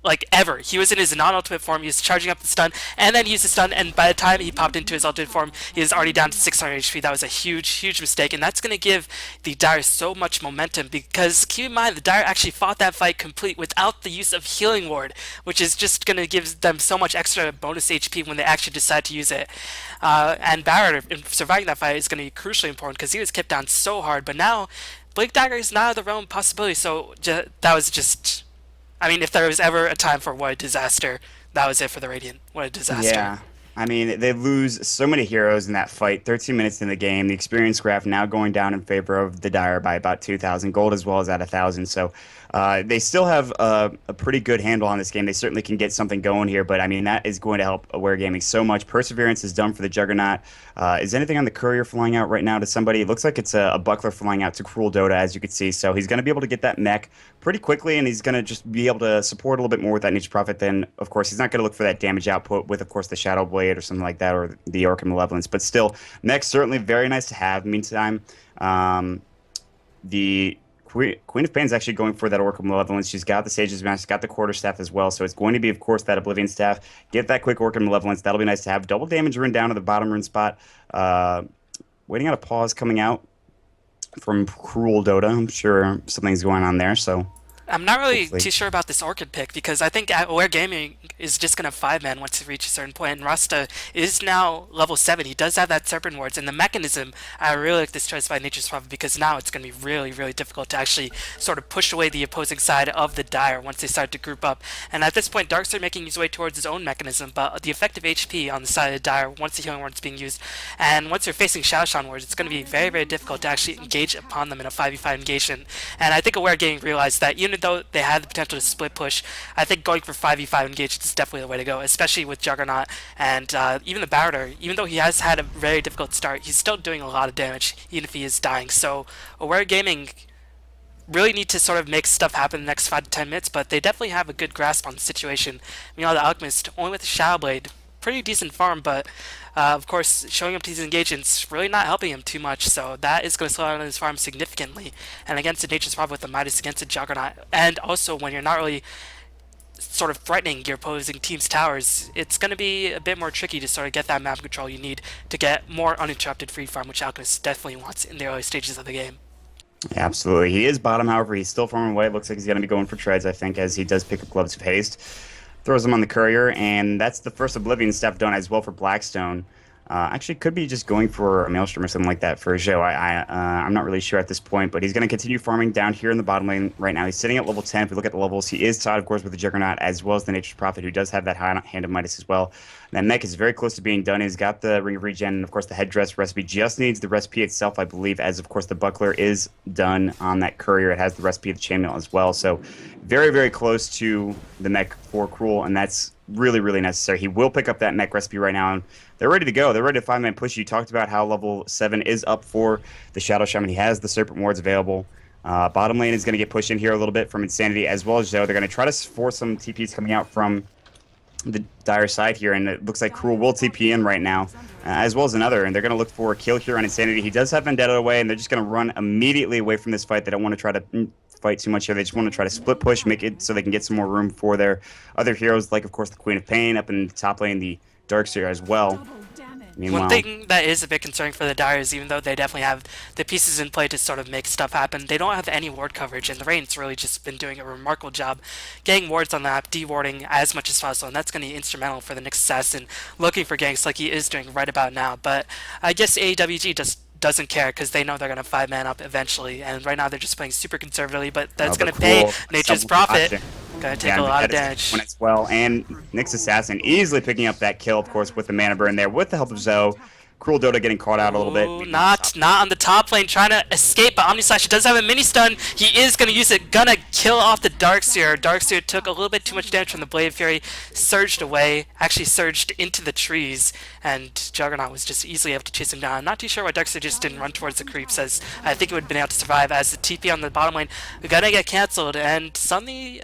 like ever. He was in his non-ultimate form, he was charging up the stun, and then he used the stun, and by the time he popped into his ultimate form, he was already down to 600 HP. That was a huge mistake, and that's going to give the Dire so much momentum, because keep in mind, the Dire actually fought that fight complete without the use of Healing Ward, which is just going to give them so much extra bonus HP when they actually decide to use it. And Barrett, in surviving that fight, is going to be crucially important, because he was kept down so hard, but now, Blink Dagger is now the realm possibility, so that was just... I mean, if there was ever a time for what a disaster, that was it for the Radiant. What a disaster. Yeah. I mean, they lose so many heroes in that fight. 13 minutes in the game. The experience graph now going down in favor of the Dire by about 2,000 gold as well as at 1,000. So they still have a pretty good handle on this game. They certainly can get something going here, but I mean, that is going to help Aware Gaming so much. Perseverance is done for the Juggernaut. Is anything on the Courier flying out right now to somebody? It looks like it's a Buckler flying out to Cruel Dota, as you can see. So he's going to be able to get that mech pretty quickly, and he's going to just be able to support a little bit more with that niche profit. Then, of course, he's not going to look for that damage output with, of course, the Shadow Blade or something like that, or the Orc of Malevolence. But still, mech's certainly very nice to have. Meantime, the Queen of Pain is actually going for that Orc of Malevolence. She's got the Sage's Mask, she's got the Quarterstaff as well, so it's going to be, of course, that Oblivion Staff. Get that quick Orc of Malevolence. That'll be nice to have. Double damage rune down to the bottom rune spot. Waiting on a pause coming out from Cruel Dota. I'm sure something's going on there, so... I'm not really hopefully. too sure about this Orchid pick, because I think Aware Gaming is just going to 5-man once it reaches a certain point, and Rasta is now level 7. He does have that Serpent Wards, and the mechanism, I really like this choice by Nature's Prophet, because now it's going to be really difficult to actually sort of push away the opposing side of the Dire once they start to group up. And at this point, Darkseid making his way towards his own mechanism, but the effective HP on the side of the Dire once the Healing Ward is being used, and once you're facing Shadowshan Wards, it's going to be very difficult to actually engage upon them in a 5v5 engagement. And I think Aware Gaming realized that even though they had the potential to split push, I think going for 5v5 engagements is definitely the way to go, especially with Juggernaut. And even the Barretter, even though he has had a very difficult start, he's still doing a lot of damage, even if he is dying. So Aware Gaming really need to sort of make stuff happen in the next 5 to 10 minutes, but they definitely have a good grasp on the situation. Meanwhile, the Alchemist, only with the Shadow Blade, pretty decent farm, but of course, showing up to these engagements really not helping him too much, so that is going to slow down his farm significantly. And against the Nature's Prophet with the Midas against the Juggernaut, and also when you're not really sort of threatening your opposing team's towers, it's going to be a bit more tricky to sort of get that map control you need to get more uninterrupted free farm, which Alchemist definitely wants in the early stages of the game. Yeah, absolutely. He is bottom, however, he's still farming away. It looks like he's going to be going for treads, I think, as he does pick up Gloves of Haste. Throws him on the Courier, and that's the first Oblivion Staff done as well for Blackstone. Actually, could be just going for a Maelstrom or something like that for Zhou. I'm not really sure at this point, but he's going to continue farming down here in the bottom lane right now. He's sitting at level 10. If we look at the levels, he is tied, of course, with the Juggernaut, as well as the Nature's Prophet, who does have that high hand of Midas as well. And that mech is very close to being done. He's got the Ring of Regen, and of course, the headdress recipe just needs the recipe itself, I believe, as of course, the Buckler is done on that Courier. It has the recipe of the Chainmail as well. So very close to the mech for Cruel, and that's really necessary. He will pick up that mech recipe right now, and they're ready to go. They're ready to 5-man push. You talked about how level 7 is up for the Shadow Shaman. He has the Serpent Wards available. Bottom lane is going to get pushed in here a little bit from Insanity as well as Zhou. They're going to try to force some TPs coming out from the Dire side here, and it looks like Cruel will TP in right now, as well as another, and they're going to look for a kill here on Insanity. He does have Vendetta away, and they're just going to run immediately away from this fight. They don't want to try to fight too much here. They just want to try to split push, make it so they can get some more room for their other heroes, like, of course, the Queen of Pain up in the top lane, the Darkseer as well. Meanwhile, one thing that is a bit concerning for the Dire is even though they definitely have the pieces in play to sort of make stuff happen, they don't have any ward coverage, and the Raiden's really just been doing a remarkable job getting wards on the map, de-warding as much as possible, and that's going to be instrumental for the next assassin looking for ganks like he is doing right about now. But I guess AEWG just doesn't care because they know they're going to 5-man up eventually, and right now they're just playing super conservatively, but that's going to pay Nature's Prophet. Going to take a lot of damage. As well, and Nyx Assassin easily picking up that kill, of course, with the mana burn there with the help of Zhou. Cruel Dota getting caught out a little bit. Ooh, not on the top lane, trying to escape, but Omnislash does have a mini stun. He is gonna use it, gonna kill off the Darkseer. Darkseer took a little bit too much damage from the Blade Fury, surged away, actually surged into the trees, and Juggernaut was just easily able to chase him down. I'm not too sure why Darkseer just didn't run towards the creeps, as I think it would have been able to survive, as the TP on the bottom lane gonna get cancelled, and suddenly,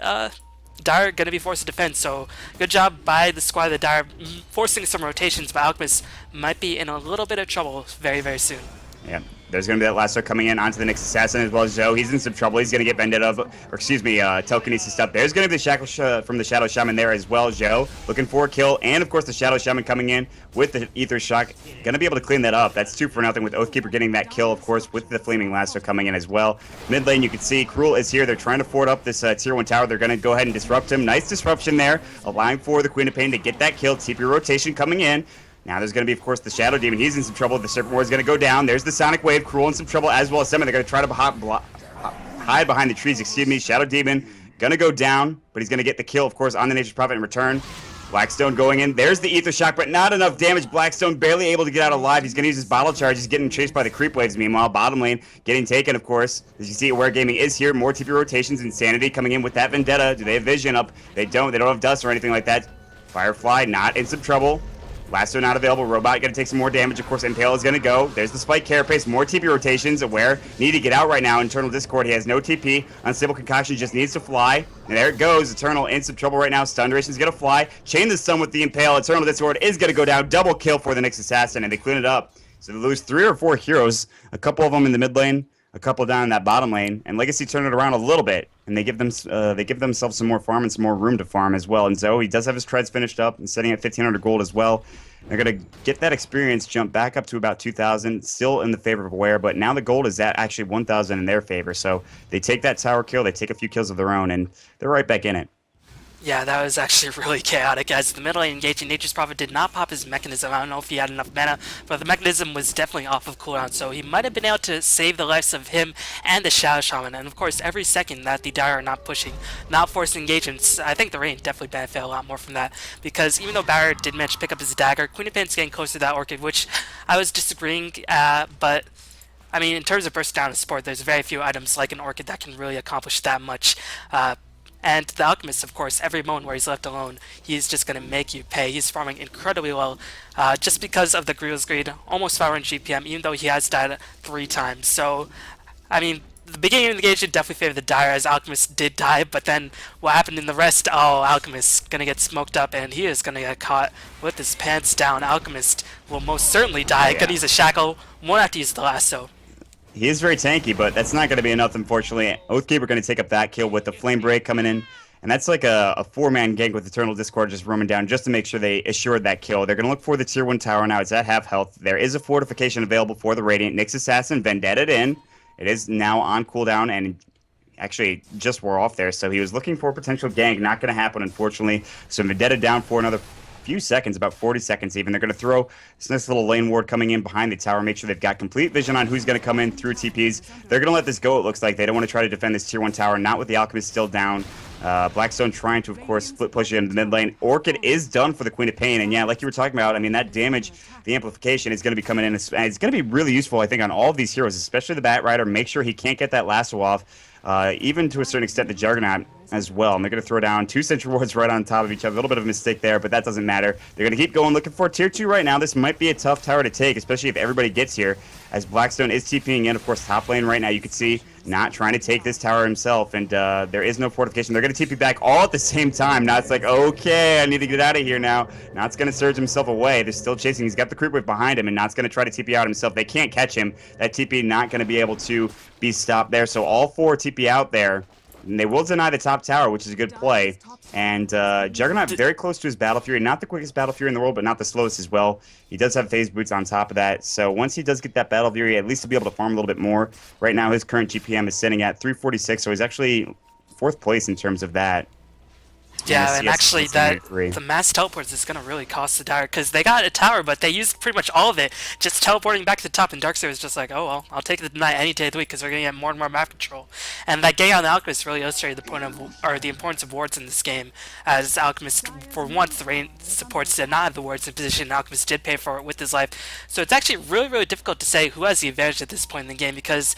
Dire going to be forced to defend, so good job by the squad of the Dire forcing some rotations, but Alchemist might be in a little bit of trouble very, very soon. Yeah, there's going to be that lasso coming in onto the next assassin as well as Zoe. He's in some trouble. He's going to get Vendetta, or excuse me, telekinesis up. There's going to be the Shackle from the Shadow Shaman there as well, Joe. Looking for a kill, and of course the Shadow Shaman coming in with the Ether Shock. Going to be able to clean that up. That's 2 for nothing with Oathkeeper getting that kill, of course, with the Flaming Lasso coming in as well. Mid lane, you can see Cruel is here. They're trying to fort up this tier 1 tower. They're going to go ahead and disrupt him. Nice disruption there, allowing for the Queen of Pain to get that kill. TP rotation coming in. Now there's going to be, of course, the Shadow Demon. He's in some trouble. The Serpent Ward is going to go down. There's the Sonic Wave. Cruel in some trouble as well as Summon. They're going to try to hide behind the trees. Excuse me. Shadow Demon going to go down, but he's going to get the kill, of course, on the Nature's Prophet in return. Blackstone going in. There's the Ether Shock, but not enough damage. Blackstone barely able to get out alive. He's going to use his bottle charge. He's getting chased by the creep waves. Meanwhile, bottom lane getting taken, of course. As you see, Aware Gaming is here. More TP rotations. Insanity coming in with that Vendetta. Do they have vision up? They don't. They don't have dust or anything like that. Firefly not in some trouble. Lasso not available. Robot going to take some more damage. Of course, Impale is going to go. There's the Spike Carapace. More TP rotations. Aware need to get out right now. Internal Discord. He has no TP. Unstable Concoction just needs to fly. And there it goes. Eternal in some trouble right now. Stun Duration is going to fly. Chain the stun with the Impale. Eternal Discord is going to go down. Double kill for the next assassin, and they clean it up. So they lose 3 or 4 heroes. A couple of them in the mid lane. A couple down in that bottom lane, and Legacy turn it around a little bit, and they give themselves some more farm and some more room to farm as well. And Zoe does have his treads finished up and setting at 1,500 gold as well. They're gonna get that experience jump back up to about 2,000, still in the favor of Aware, but now the gold is at actually 1,000 in their favor. So they take that tower kill, they take a few kills of their own, and they're right back in it. Yeah, that was actually really chaotic, as the middle lane engaging Nature's Prophet did not pop his mechanism. I don't know if he had enough mana, but the mechanism was definitely off of cooldown, so he might have been able to save the lives of him and the Shadow Shaman. And of course, every second that the Dire are not pushing, not forcing engagements, I think the Rain definitely benefit a lot more from that, because even though Barrett did manage to pick up his dagger, Queen of Pain's getting close to that Orchid, which I was disagreeing but I mean, in terms of burst down in support, there's very few items like an Orchid that can really accomplish that much. And the Alchemist, of course, every moment where he's left alone, he's just going to make you pay. He's farming incredibly well just because of the Greel's Greed, almost 500 GPM, even though he has died 3 times. So, I mean, the beginning of the engagement definitely favored the Dire, as Alchemist did die, but then what happened in the rest? Oh, Alchemist going to get smoked up, and he is going to get caught with his pants down. Alchemist will most certainly die. Yeah. Going to use a Shackle, won't have to use the lasso. He is very tanky, but that's not going to be enough, unfortunately. Oathkeeper going to take up that kill with the Flame Break coming in. And that's like a 4-man gank with Eternal Discord just roaming down just to make sure they assured that kill. They're going to look for the tier 1 tower now. It's at half health. There is a fortification available for the Radiant. Nyx Assassin Vendetta in. It is now on cooldown and actually just wore off there. So he was looking for a potential gank. Not going to happen, unfortunately. So Vendetta down for another few seconds, about 40 seconds even. They're going to throw this nice little lane ward coming in behind the tower, make sure they've got complete vision on who's going to come in through TPs. They're going to let this go, it looks like. They don't want to try to defend this tier 1 tower, not with the Alchemist still down. Blackstone trying to, of course, split push into the mid lane. Orchid is done for the Queen of Pain, and yeah, like you were talking about, I mean, that damage, the amplification is going to be coming in, and it's going to be really useful, I think, on all of these heroes, especially the Bat Rider. Make sure he can't get that lasso off, even to a certain extent the Juggernaut as well. And they're going to throw down 2 Sentry Wards right on top of each other. A little bit of a mistake there, but that doesn't matter. They're going to keep going, looking for tier 2 right now. This might be a tough tower to take, especially if everybody gets here, as Blackstone is TPing in. Of course, top lane right now, you can see, not trying to take this tower himself, and there is no fortification. They're going to TP back all at the same time. Now it's like, okay, I need to get out of here now. Now it's going to surge himself away. They're still chasing. He's got the creep wave behind him, and now it's going to try to TP out himself. They can't catch him. That TP not going to be able to be stopped there. So all 4 TP out there. And they will deny the top tower, which is a good play. And Juggernaut very close to his Battle Fury. Not the quickest Battle Fury in the world, but not the slowest as well. He does have phase boots on top of that. So once he does get that Battle Fury, at least he'll be able to farm a little bit more. Right now, his current GPM is sitting at 346, so he's actually 4th place in terms of that. And a Yeah, and CS actually, Symphony that 3. the mass teleports is gonna really cost the Dire because they got a tower, but they used pretty much all of it just teleporting back to the top. And Darkseid was just like, oh well, I'll take the deny any day of the week because we're gonna get more and more map control. And that Gay on the Alchemist really illustrated the point of or the importance of wards in this game, as Alchemist for once the rain supports did not have the wards in position. Alchemist did pay for it with his life, so it's actually really difficult to say who has the advantage at this point in the game because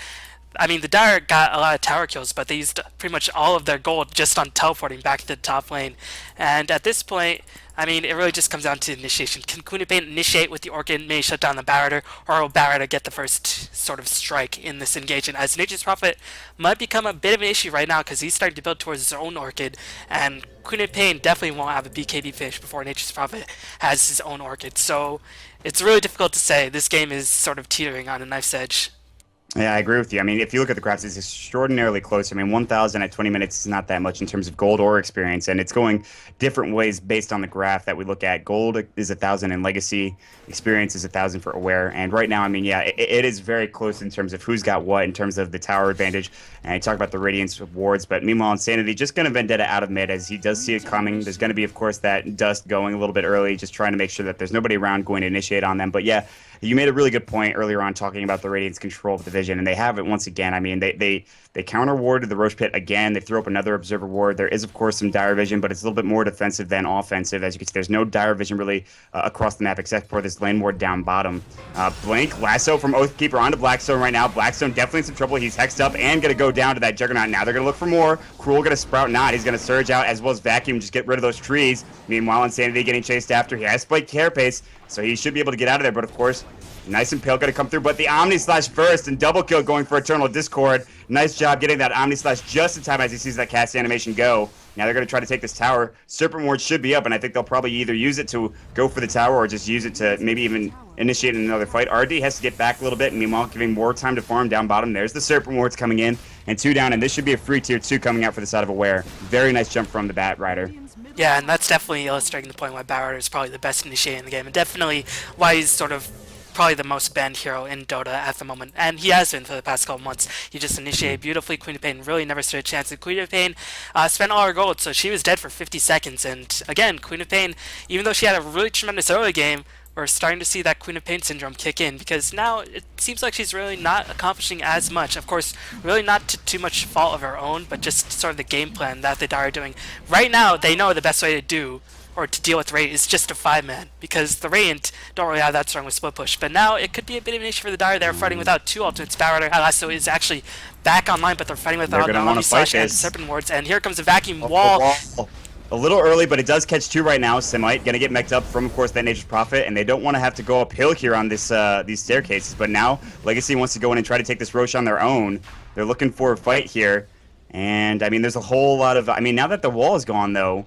I mean, the Dire got a lot of tower kills, but they used pretty much all of their gold just on teleporting back to the top lane. And at this point, I mean, it really just comes down to initiation. Can Queen of Pain initiate with the Orchid, maybe shut down the Barretter, or will Barretter get the first sort of strike in this engagement? As Nature's Prophet might become a bit of an issue right now because he's starting to build towards his own Orchid, and Queen of Pain definitely won't have a BKB finish before Nature's Prophet has his own Orchid. So it's really difficult to say. This game is sort of teetering on a knife's edge. Yeah, I agree with you. I mean, if you look at the graphs, it's extraordinarily close. I mean, 1,000 at 20 minutes is not that much in terms of gold or experience, and it's going different ways based on the graph that we look at. Gold is 1,000 in Legacy, experience is 1,000 for Aware, and right now, I mean, yeah, it is very close in terms of who's got what in terms of the tower advantage. And you talk about the Radiance wards, but meanwhile, Insanity just going to Vendetta out of mid as he does see it coming. There's going to be, of course, that Dust going a little bit early, just trying to make sure that there's nobody around going to initiate on them. But yeah, you made a really good point earlier on talking about the Radiant's control of the vision, and they have it once again. I mean, they counter warded the Roche Pit again. They throw up another Observer ward. There is, of course, some Dire Vision, but it's a little bit more defensive than offensive. As you can see, there's no Dire Vision really across the map except for this lane ward down bottom. Blink, Lasso from Oathkeeper onto Blackstone right now. Blackstone definitely in some trouble. He's hexed up and going to go down to that Juggernaut. Now they're going to look for more. Cruel going to sprout not. He's going to surge out as well as Vacuum, just get rid of those trees. Meanwhile, Insanity getting chased after. He has spiked Carapace, so he should be able to get out of there, but of course, Nice and Pale going to come through, but the Omni Slash first and double kill going for Eternal Discord. Nice job getting that Omni Slash just in time as he sees that cast animation go. Now they're going to try to take this tower. Serpent Ward should be up, and I think they'll probably either use it to go for the tower or just use it to maybe even initiate another fight. RD has to get back a little bit, and meanwhile giving more time to farm down bottom. There's the Serpent Wards coming in, and 2 down, and this should be a free tier 2 coming out for the side of Aware. Very nice jump from the Bat Rider. Yeah, and that's definitely illustrating the point why Barretter is probably the best initiator in the game, and definitely why he's sort of probably the most banned hero in Dota at the moment, and he has been for the past couple months. He just initiated beautifully. Queen of Pain really never stood a chance, and Queen of Pain spent all her gold, so she was dead for 50 seconds, and again, Queen of Pain, even though she had a really tremendous early game, we're starting to see that Queen of Pain syndrome kick in, because now it seems like she's really not accomplishing as much. Of course, really not to too much fault of her own, but just sort of the game plan that the Dire are doing. Right now, they know the best way to do or to deal with Radiant is just a 5-man, because the Radiant don't really have that strong with split push. But now it could be a bit of an issue for the Dire. They're fighting without 2 ultimates. Barretter Alasso is actually back online, but they're fighting without the Omni Slash and Serpent Wards. And here comes a vacuum wall. A little early, but it does catch 2 right now. Semite gonna get mech'd up from, of course, that Nature's Prophet, and they don't want to have to go uphill here on this these staircases. But now Legacy wants to go in and try to take this Roche on their own. They're looking for a fight here, and I mean, there's a whole lot of. I mean, now that the wall is gone, though.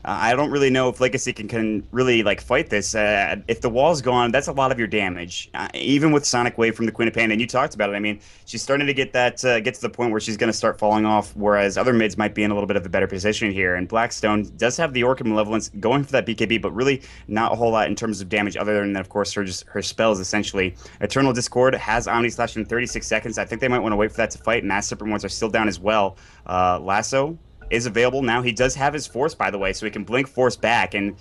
I don't really know if Legacy can really like fight this. If the wall's gone, that's a lot of your damage. Even with Sonic Wave from the Queen of Pain, and you talked about it. I mean, she's starting to get that get to the point where she's going to start falling off, whereas other mids might be in a little bit of a better position here. And Blackstone does have the Orchid Malevolence going for that BKB, but really not a whole lot in terms of damage, other than of course her spells essentially. Eternal Discord has Omni Slash in 36 seconds. I think they might want to wait for that to fight. Mass Serpent Wards are still down as well. Lasso is available now. He does have his Force, by the way, so he can blink Force back, and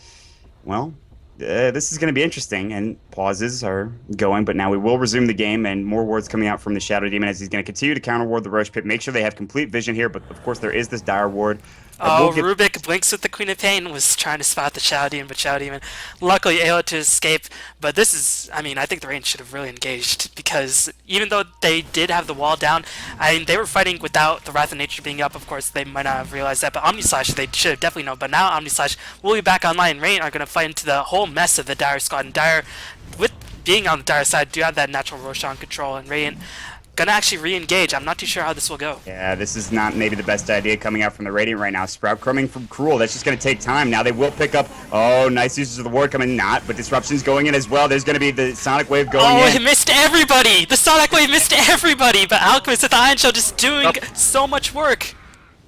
well, this is going to be interesting. And pauses are going, but now we will resume the game, and more wards coming out from the Shadow Demon as he's going to continue to counter ward the Roche Pit. Make sure they have complete vision here, but of course there is this Dire ward. Oh, Rubik blinks with the Queen of Pain, was trying to spot the Shadow Demon, but Shadow Demon luckily able to escape. But this is, I mean, I think the Rangers should have really engaged, because even though they did have the wall down, I mean, they were fighting without the Wrath of Nature being up. Of course, they might not have realized that, but Omni Slash, they should have definitely known. But now Omni Slash will be back online, and Rain are going to fight into the whole mess of the Dire squad. And Dire, with being on the Dire side, do have that natural Roshan control, and Radiant gonna actually re-engage. I'm not too sure how this will go. Yeah, this is not maybe the best idea coming out from the Radiant right now. Sprout coming from Cruel. That's just gonna take time. Now they will pick up. Oh, nice uses of the ward coming. Not, but Disruption's going in as well. There's gonna be the Sonic Wave going in. Oh, it missed everybody! The Sonic Wave missed everybody, but Alchemist at the Iron Show just doing so much work.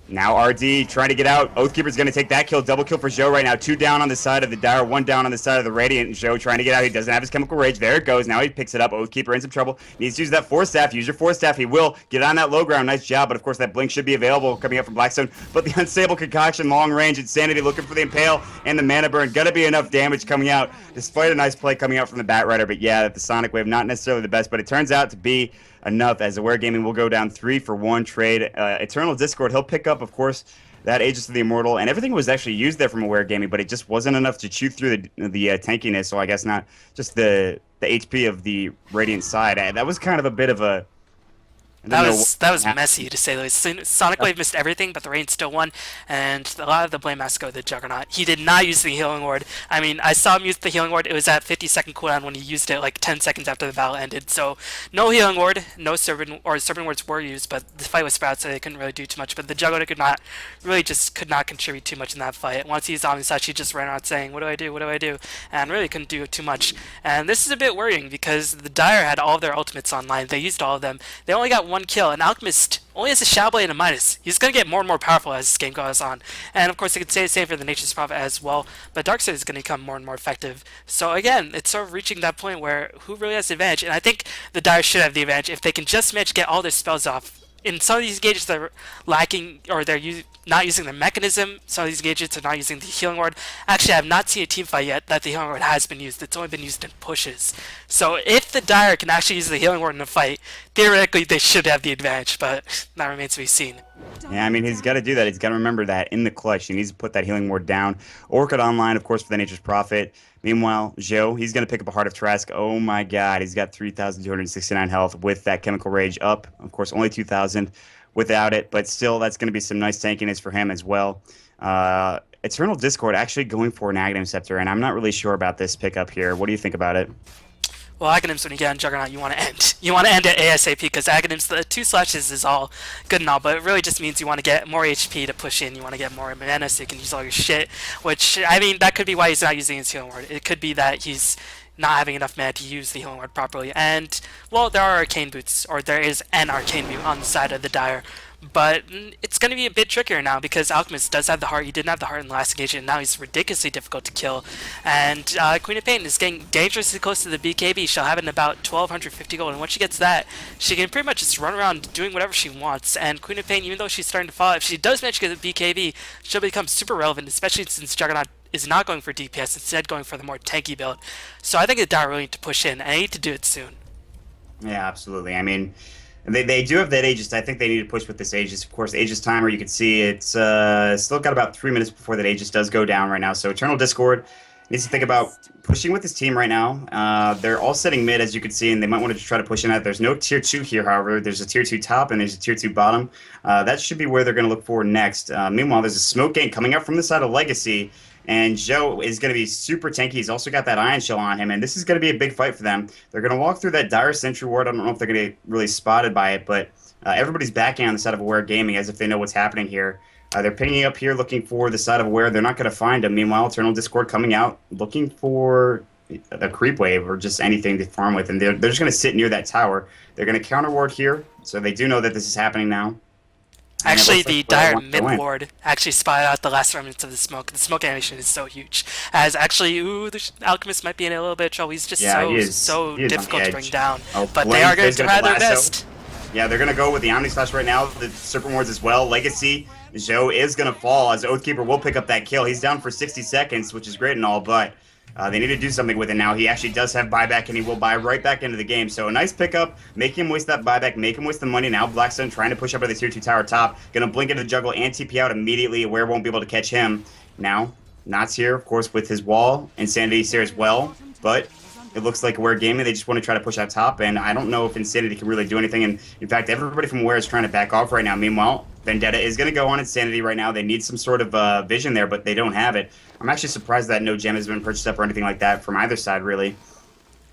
Now RD trying to get out. Oathkeeper's going to take that kill. Double kill for Zhou right now. 2 down on the side of the Dire, 1 down on the side of the Radiant. Zhou trying to get out. He doesn't have his Chemical Rage. There it goes. Now he picks it up. Oathkeeper in some trouble. Needs to use that Force Staff. Use your Force Staff. He will get on that low ground. Nice job. But of course that Blink should be available coming up from Blackstone. But the Unstable Concoction, long range, Insanity looking for the Impale and the Mana Burn. Gonna be enough damage coming out despite a nice play coming out from the Batrider. But yeah, the Sonic Wave not necessarily the best, but it turns out to be enough as Aware Gaming will go down 3-for-1 trade. Eternal Discord, he'll pick up, of course, that Aegis of the Immortal, and everything was actually used there from Aware Gaming, but it just wasn't enough to chew through the tankiness, so I guess not just the HP of the Radiant side. That was kind of a bit of a... That was messy, to say the least. Sonic Wave missed everything, but the Rain still won, and a lot of the blame has to go to the Juggernaut. He did not use the Healing Ward. I mean, I saw him use the Healing Ward. It was at 50-second cooldown when he used it like 10 seconds after the battle ended. So no Healing Ward, no Serpent Wards were used, but the fight was Sprout, so they couldn't really do too much. But the Juggernaut could not contribute too much in that fight. Once he's on his side, he just ran around saying, "What do I do? What do I do?" And really couldn't do too much. And this is a bit worrying because the Dire had all of their ultimates online. They used all of them. They only got 1 kill, and Alchemist only has a Shadow Blade and a Midas. He's going to get more and more powerful as this game goes on. And of course, they could say the same for the Nature's Prophet as well, but Darkseid is going to become more and more effective. So again, it's sort of reaching that point where who really has the advantage? And I think the Dire should have the advantage if they can just manage to get all their spells off. In some of these engages, they're lacking, or they're not using their mechanism. Some of these engages are not using the Healing Ward. Actually, I have not seen a team fight yet that the Healing Ward has been used. It's only been used in pushes. So if the Dire can actually use the Healing Ward in a fight, theoretically they should have the advantage, but that remains to be seen. Yeah, I mean, he's got to do that. He's got to remember that in the clutch. He needs to put that Healing Ward down. Orchid online, of course, for the Nature's Prophet. Meanwhile, Zhou, he's going to pick up a Heart of Trask. Oh my god, he's got 3,269 health with that Chemical Rage up. Of course, only 2,000 without it, but still, that's going to be some nice tankiness for him as well. Eternal Discord actually going for an Aghanim Scepter, and I'm not really sure about this pickup here. What do you think about it? Well, Aghanims, when you get on Juggernaut, you want to end. You want to end it ASAP, because Aghanims, the 2 slashes is all good and all, but it really just means you want to get more HP to push in. You want to get more mana so you can use all your shit, which, I mean, that could be why he's not using his Healing Ward. It could be that he's not having enough mana to use the Healing Ward properly. And, well, there are Arcane Boots, or there is an Arcane Boot on the side of the Dire. But it's going to be a bit trickier now because Alchemist does have the heart. He didn't have the heart in the last engagement, and now he's ridiculously difficult to kill. And Queen of Pain is getting dangerously close to the BKB. She'll have it in about 1,250 gold, and once she gets that, she can pretty much just run around doing whatever she wants. And Queen of Pain, even though she's starting to fall, if she does manage to get the BKB, she'll become super relevant, especially since Juggernaut is not going for DPS, instead going for the more tanky build. So I think the Dire really need to push in, and I need to do it soon. Yeah, absolutely. I mean, they do have that Aegis. I think they need to push with this Aegis. Of course, Aegis timer, you can see it's still got about 3 minutes before that Aegis does go down right now. So Eternal Discord needs to think about pushing with his team right now. They're all sitting mid, as you can see, and they might want to try to push in that. There's no tier 2 here, however. There's a tier 2 top and there's a tier 2 bottom. That should be where they're going to look for next. Meanwhile, there's a smoke gang coming up from the side of Legacy. And Zhou is going to be super tanky. He's also got that Ion Shell on him, and this is going to be a big fight for them. They're going to walk through that Dire Sentry Ward. I don't know if they're going to get really spotted by it, but everybody's backing on the side of Aware Gaming as if they know what's happening here. They're pinging up here looking for the side of Aware. They're not going to find him. Meanwhile, Eternal Discord coming out looking for a creep wave or just anything to farm with, and they're just going to sit near that tower. They're going to counter ward here, so they do know that this is happening now. Actually, the Dire mid ward actually spotted out the last remnants of the smoke. The smoke animation is so huge. As actually, the Alchemist might be in a little bit of trouble. He's just so difficult to bring down. But they are going to try their best. Yeah, they're going to go with the Omni Slash right now. The Serpent Wards as well. Legacy, Zhou is going to fall as Oathkeeper will pick up that kill. He's down for 60 seconds, which is great and all, but they need to do something with it now. He actually does have buyback, and he will buy right back into the game. So a nice pickup, make him waste that buyback, make him waste the money. Now Blackstone trying to push up at the tier 2 tower top. Going to blink into the jungle and TP out immediately. Aware won't be able to catch him. Now, Knott's here, of course, with his wall. Insanity's here as well, but it looks like Aware Gaming, they just want to try to push out top, and I don't know if Insanity can really do anything. And in fact, everybody from Aware is trying to back off right now. Meanwhile, Vendetta is going to go on Insanity right now. They need some sort of vision there, but they don't have it. I'm actually surprised that no gem has been purchased up or anything like that from either side, really.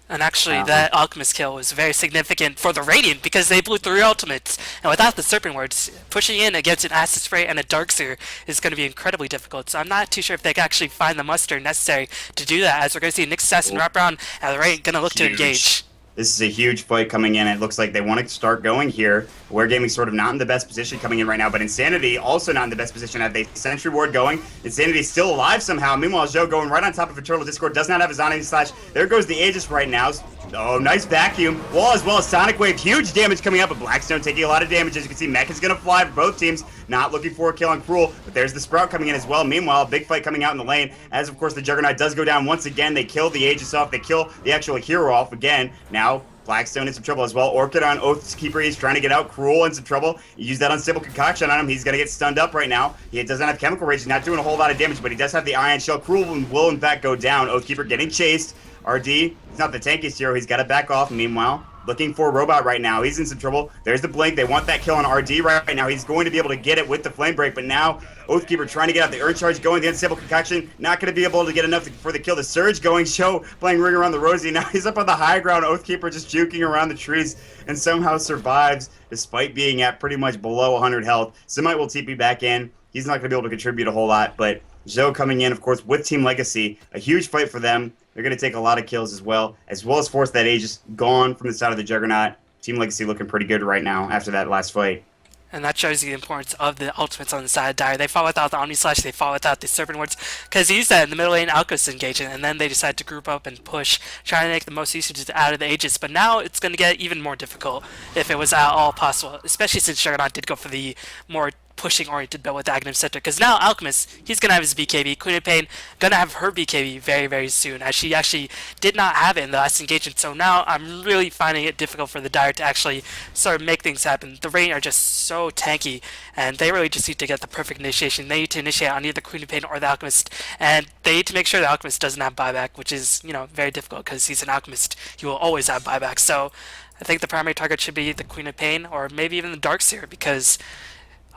And actually, that Alchemist kill was very significant for the Radiant because they blew 3 ultimates. And without the Serpent Wards, pushing in against an Acid Spray and a Darkseer is going to be incredibly difficult. So I'm not too sure if they can actually find the muster necessary to do that, as we're going to see Nick Assassin wrap around and the Radiant going to look to engage. This is a huge fight coming in. It looks like they want to start going here. Where Gaming's sort of not in the best position coming in right now, but Insanity also not in the best position. Have they Sentry Ward going? Insanity's still alive somehow. Meanwhile, Joe going right on top of Eternal Discord does not have his on slash. There goes the Aegis right now. Oh, nice vacuum. Wall as well as Sonic Wave. Huge damage coming up, but Blackstone taking a lot of damage. As you can see, Mech is going to fly for both teams. Not looking for a kill on Cruel, but there's the Sprout coming in as well. Meanwhile, big fight coming out in the lane. As, of course, the Juggernaut does go down once again. They kill the Aegis off. They kill the actual hero off again. Now, Blackstone in some trouble as well. Orchid on Oathkeeper, he's trying to get out. Cruel in some trouble. You use that Unstable Concoction on him. He's going to get stunned up right now. He doesn't have Chemical Rage. He's not doing a whole lot of damage, but he does have the Ion Shell. Cruel will, in fact, go down. Oathkeeper getting chased. RD, he's not the tankiest hero. He's got to back off. Meanwhile, looking for Robot right now. He's in some trouble. There's the Blink. They want that kill on RD right now. He's going to be able to get it with the Flame Break, but now Oathkeeper trying to get out the Earth Charge going. The Unstable Concoction, not going to be able to get enough for the kill. The Surge going. Show playing Ring Around the Rosie. Now he's up on the high ground. Oathkeeper just juking around the trees and somehow survives despite being at pretty much below 100 health. Semite will TP back in. He's not going to be able to contribute a whole lot, but Zoe coming in, of course, with Team Legacy. A huge fight for them. They're going to take a lot of kills as well as force that Aegis gone from the side of the Juggernaut. Team Legacy looking pretty good right now after that last fight. And that shows you the importance of the ultimates on the side of Dire. They fought without the Omni Slash, they fought without the Serpent Wards, because he used that in the middle lane Alchemist engagement, and then they decided to group up and push, trying to make the most usage out of the Aegis. But now it's going to get even more difficult if it was at all possible, especially since Juggernaut did go for the more pushing oriented build with the Aghanim Scepter, because now Alchemist, he's going to have his BKB. Queen of Pain going to have her BKB very, very soon, as she actually did not have it in the last engagement. So now I'm really finding it difficult for the Dire to actually sort of make things happen. The Rain are just so tanky, and they really just need to get the perfect initiation. They need to initiate on either Queen of Pain or the Alchemist, and they need to make sure the Alchemist doesn't have buyback, which is, you know, very difficult because he's an Alchemist. He will always have buyback. So I think the primary target should be the Queen of Pain, or maybe even the Darkseer, because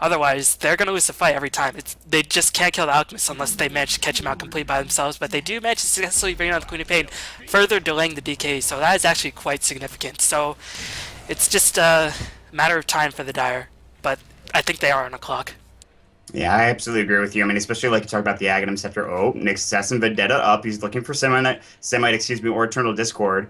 otherwise, they're going to lose the fight every time. They just can't kill the Alchemist unless they manage to catch him out completely by themselves, but they do manage to successfully bring out the Queen of Pain, further delaying the BK, so that is actually quite significant. So it's just a matter of time for the Dire, but I think they are on a clock. Yeah, I absolutely agree with you. I mean, especially like you talk about the Aghanim Scepter. Oh, Nick's Assassin Vendetta up. He's looking for Semite, or Eternal Discord.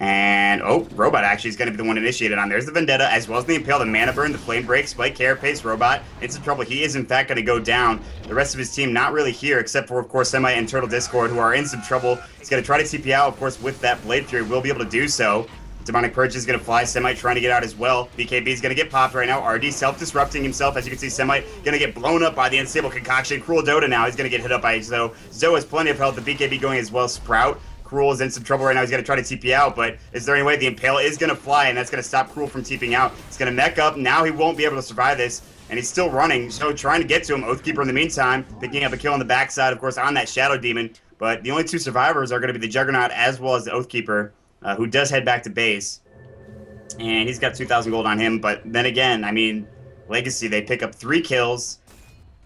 And, oh, Robot actually is going to be the one initiated on. There's the Vendetta, as well as the Impale, the Mana Burn, the Flame Break, Spike, Carapace, Robot. It's in trouble. He is, in fact, going to go down. The rest of his team not really here, except for, of course, Semite and Turtle Discord, who are in some trouble. He's going to try to TP out, of course, with that Blade Fury. Will be able to do so. Demonic Purge is going to fly. Semite trying to get out as well. BKB is going to get popped right now. RD self-disrupting himself. As you can see, Semite going to get blown up by the Unstable Concoction. Cruel Dota now. He's going to get hit up by Zoe. Zoe has plenty of health. The BKB going as well. Sprout. Cruel is in some trouble right now. He's going to try to TP out, but is there any way the Impale is going to fly, and that's going to stop Cruel from TPing out? It's going to mech up. Now he won't be able to survive this, and he's still running. So trying to get to him. Oathkeeper in the meantime, picking up a kill on the backside, of course, on that Shadow Demon. But the only two survivors are going to be the Juggernaut as well as the Oathkeeper, who does head back to base. And he's got 2,000 gold on him. But then again, I mean, Legacy, they pick up 3 kills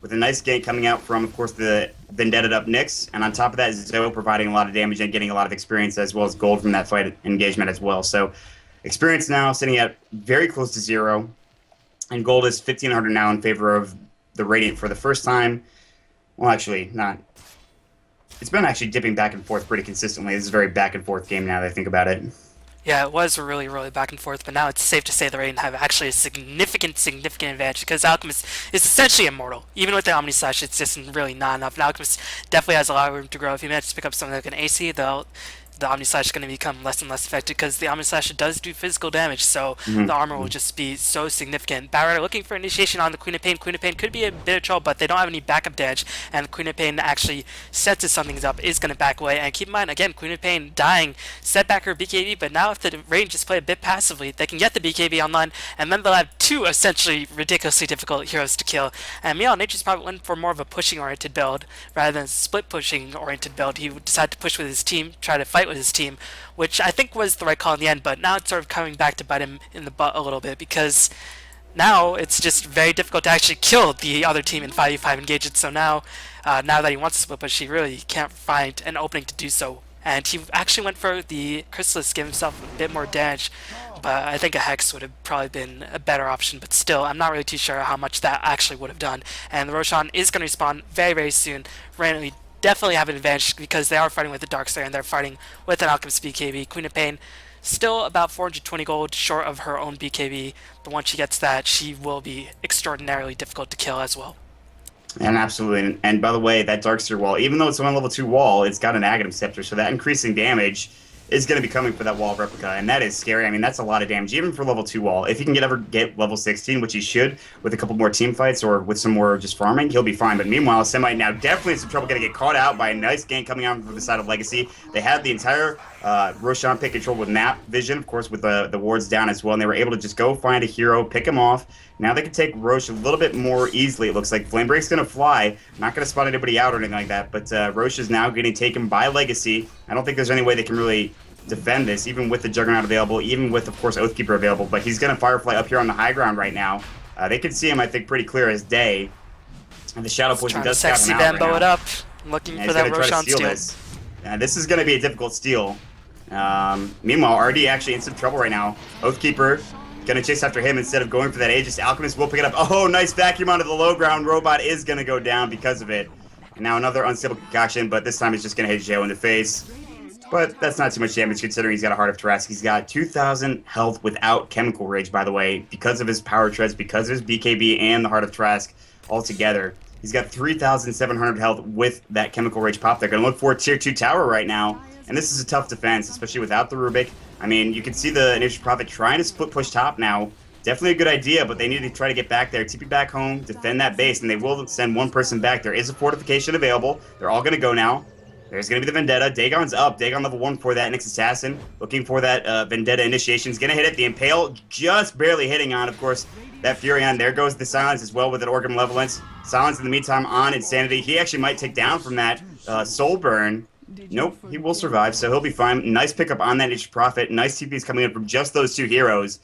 with a nice gank coming out from, of course, the Vendetta up Nyx. And on top of that, Zoe providing a lot of damage and getting a lot of experience as well as gold from that fight engagement as well. So experience now sitting at very close to 0. And gold is 1,500 now in favor of the Radiant for the first time. Well, actually, not. It's been actually dipping back and forth pretty consistently. This is a very back and forth game now that I think about it. Yeah, it was really, really back and forth, but now it's safe to say the Raiden have actually a significant advantage, because Alchemist is essentially immortal. Even with the Omni Slash, it's just really not enough. And Alchemist definitely has a lot of room to grow. If he manages to pick up something like an AC, the Omni Slash is going to become less and less effective, because the Omni Slash does do physical damage, so the armor will just be so significant. Batrider looking for initiation on the Queen of Pain. Queen of Pain could be a bit of trouble, but they don't have any backup damage, and the Queen of Pain actually sets something up, is going to back away. And keep in mind, again, Queen of Pain dying, set back her BKB, but now if the Raiden just play a bit passively, they can get the BKB online, and then they'll have 2 essentially ridiculously difficult heroes to kill. And Meow Nature's probably went for more of a pushing-oriented build, rather than a split-pushing-oriented build. He decided to push with his team, try to fight with his team, which I think was the right call in the end, but now it's sort of coming back to bite him in the butt a little bit, because now it's just very difficult to actually kill the other team in 5v5 engagements. So now that he wants to split push, he really can't find an opening to do so. And he actually went for the Chrysalis to give himself a bit more damage, but I think a Hex would have probably been a better option. But still, I'm not really too sure how much that actually would have done. And the Roshan is going to respawn very, very soon. Randomly definitely have an advantage because they are fighting with the Darkslayer and they're fighting with an Alchemist BKB. Queen of Pain Still about 420 gold short of her own BKB, but once she gets that, she will be extraordinarily difficult to kill as well. And absolutely. And by the way, that Darkseer wall, even though it's on a level 2 wall, it's got an Aghanim Scepter, so that increasing damage is going to be coming for that wall of replica, and that is scary. I mean, that's a lot of damage, even for level 2 wall. If he can ever get level 16, which he should, with a couple more team fights or with some more just farming, he'll be fine. But meanwhile, Semite now definitely in some trouble, going to get caught out by a nice gank coming out from the side of Legacy. They had the entire Roshan pick control with map vision, of course, with the wards down as well, and they were able to just go find a hero, pick him off. Now they can take Roche a little bit more easily, it looks like. Flamebreak's going to fly, not going to spot anybody out or anything like that, but Roche is now getting taken by Legacy. I don't think there's any way they can really defend this, even with the Juggernaut available, even with, of course, Oathkeeper available, but he's going to Firefly up here on the high ground right now. They can see him, I think, pretty clear as day. And the Shadow Poison does scout him out Bambo right it now. up, looking for that Roshan steal. This is going to be a difficult steal. Meanwhile, RD actually in some trouble right now. Oathkeeper going to chase after him instead of going for that Aegis. Alchemist will pick it up. Oh, nice vacuum onto the low ground. Robot is going to go down because of it. And now another unstable concoction, but this time it's just going to hit Joe in the face. But that's not too much damage considering he's got a Heart of Trask. He's got 2,000 health without Chemical Rage, by the way, because of his Power Treads, because of his BKB and the Heart of Trask altogether. He's got 3,700 health with that Chemical Rage pop. They're going to look for a Tier 2 tower right now. And this is a tough defense, especially without the Rubik. I mean, you can see the Initial Prophet trying to split push top now. Definitely a good idea, but they need to try to get back there, TP back home, defend that base, and they will send one person back. There is a fortification available. They're all going to go now. There's going to be the Vendetta. Dagon's up. Dagon level 1 for that next Assassin. Looking for that Vendetta initiation. Is going to hit it. The Impale just barely hitting on, of course, that Furion. There goes the Silence as well with an Organ Malevolence. Silence in the meantime on Insanity. He actually might take down from that Soul Burn. Nope, he will survive, so he'll be fine. Nice pickup on that Niche Prophet. Nice TPs coming in from just those two heroes.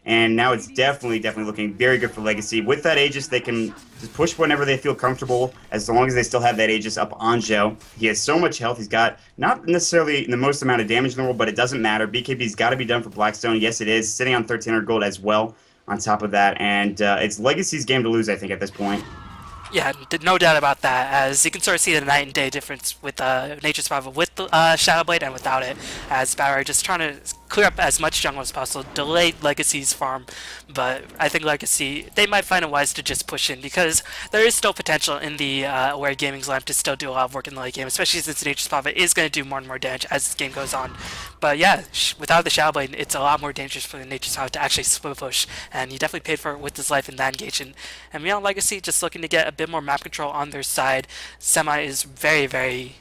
And now it's definitely looking very good for Legacy. With that Aegis, they can just push whenever they feel comfortable, as long as they still have that Aegis up on Joe. He has so much health. He's got not necessarily the most amount of damage in the world, but it doesn't matter. BKB's got to be done for Blackstone. Yes, it is. Sitting on 1,300 gold as well on top of that. And it's Legacy's game to lose, I think, at this point. Yeah, no doubt about that, as you can sort of see the night and day difference with Nature's Survival with the Shadowblade and without it, as Barry just trying to clear up as much jungle as possible, delay Legacy's farm, but I think Legacy, they might find it wise to just push in, because there is still potential in the Aware Gaming's lamp to still do a lot of work in the late game, especially since Nature's Prophet is going to do more and more damage as this game goes on. But yeah, without the Shadowblade, it's a lot more dangerous for the Nature's Prophet to actually split push, and he definitely paid for it with his life in that engagement. And beyond Legacy, just looking to get a bit more map control on their side. Semi is very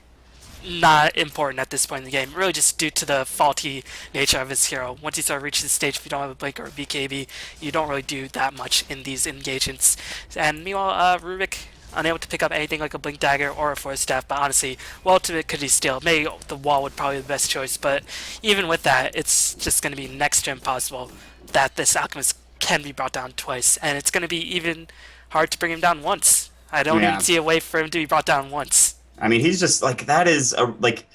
not important at this point in the game, really just due to the faulty nature of his hero. Once you start reaching the stage, if you don't have a Blink or a BKB, you don't really do that much in these engagements. And meanwhile, Rubik unable to pick up anything like a Blink Dagger or a Force Staff, but honestly, what ultimate could he steal? Maybe the wall would probably be the best choice, but even with that, it's just going to be next to impossible that this Alchemist can be brought down twice, and it's going to be even hard to bring him down once. I don't even see a way for him to be brought down once. I mean, he's just like, that is like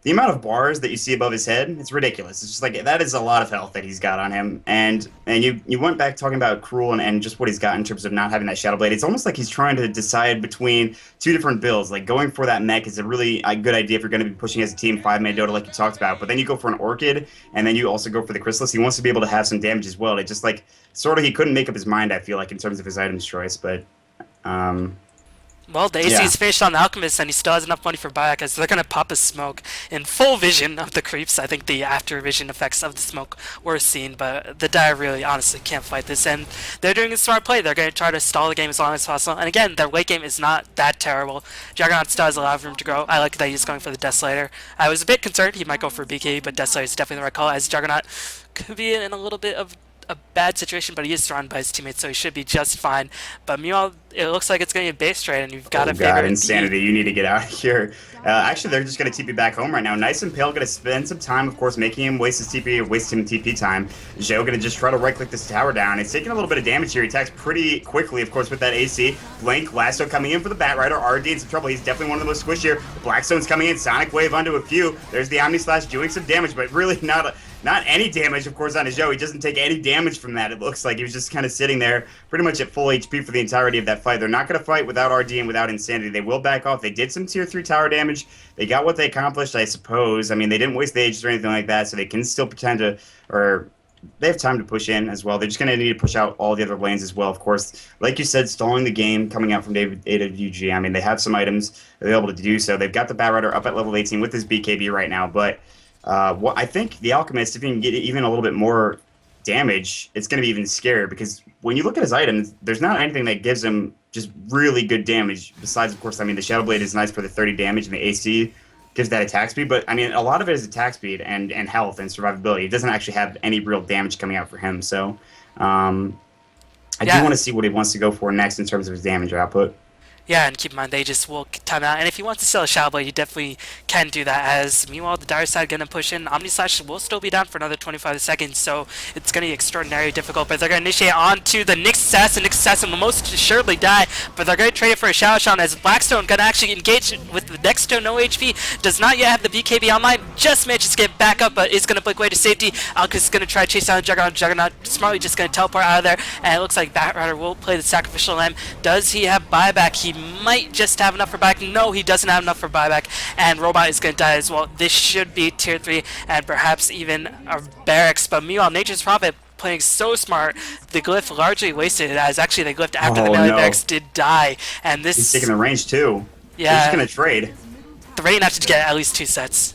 the amount of bars that you see above his head. It's ridiculous. It's just like, that is a lot of health that he's got on him. And you went back talking about Cruel and just what he's got in terms of not having that Shadow Blade. It's almost like he's trying to decide between two different builds. Like going for that mech is a really good idea if you're going to be pushing as a team 5-man Dota like you talked about. But then you go for an Orchid, and then you also go for the Chrysalis. He wants to be able to have some damage as well. It just like sort of he couldn't make up his mind, I feel like, in terms of his items choice. But well, the AC is finished on the Alchemist, and he still has enough money for buyback, as they're going to pop a smoke in full vision of the creeps. I think the after vision effects of the smoke were seen, but the Dire really honestly can't fight this, and they're doing a smart play. They're going to try to stall the game as long as possible, and again, their late game is not that terrible. Juggernaut still has a lot of room to grow. I like that he's going for the Desolator. I was a bit concerned he might go for BK, but Desolator is definitely the right call, as Juggernaut could be in a little bit of a bad situation, but he is surrounded by his teammates, so he should be just fine. But meanwhile, it looks like it's going to be a base trade, and you've got to favor Insanity. You need to get out of here. Actually, they're just going to TP back home right now. Nice and Pale going to spend some time, of course, making him waste his TP, or waste him TP time. Joe going to just try to right-click this tower down. It's taking a little bit of damage here. He attacks pretty quickly, of course, with that AC. Blink, Lasso coming in for the Batrider. RD in some trouble. He's definitely one of the most squishy here. Blackstone's coming in. Sonic Wave onto a few. There's the Omni Slash doing some damage, but really not not any damage, of course, on his Joe. He doesn't take any damage from that. It looks like he was just kind of sitting there pretty much at full HP for the entirety of that fight. They're not going to fight without RD and without Insanity. They will back off. They did some tier 3 tower damage. They got what they accomplished, I suppose. I mean, they didn't waste the Aegis or anything like that, so they can still pretend to, or they have time to push in as well. They're just going to need to push out all the other lanes as well, of course. Like you said, stalling the game coming out from AWG. I mean, they have some items they're able to do so. They've got the Bat Rider up at level 18 with his BKB right now, but what I think the Alchemist, if he can get even a little bit more damage, it's going to be even scarier because when you look at his items, there's not anything that gives him just really good damage. Besides, of course, I mean, the Shadow Blade is nice for the 30 damage and the AC gives that attack speed, but I mean, a lot of it is attack speed and health and survivability. It doesn't actually have any real damage coming out for him, so I do want to see what he wants to go for next in terms of his damage output. Yeah, and keep in mind, they just will time out. And if he wants to sell a Shadow Blade, he definitely can do that. As meanwhile, the Dire side going to push in. Omni Slash will still be down for another 25 seconds, so it's going to be extraordinarily difficult. But they're going to initiate onto the Nyx Assassin. Nyx Assassin will most assuredly die, but they're going to trade it for a Shadow Shaman as Blackstone going to actually engage with the next to no HP. Does not yet have the BKB online. Just manages to get back up, but is going to blink way to safety. Alchemist is going to try to chase down Juggernaut. Juggernaut smartly just going to teleport out of there, and it looks like Bat Rider will play the Sacrificial Lamb. Does he have buyback? He might just have enough for buyback. No, he doesn't have enough for buyback, and Robot is going to die as well. This should be tier 3 and perhaps even a barracks, but meanwhile, Nature's Prophet playing so smart. The glyph largely wasted, as actually the glyph after the melee barracks did die, and this... He's taking the range too. Yeah. They're just going to trade. The Rain have to get at least 2 sets.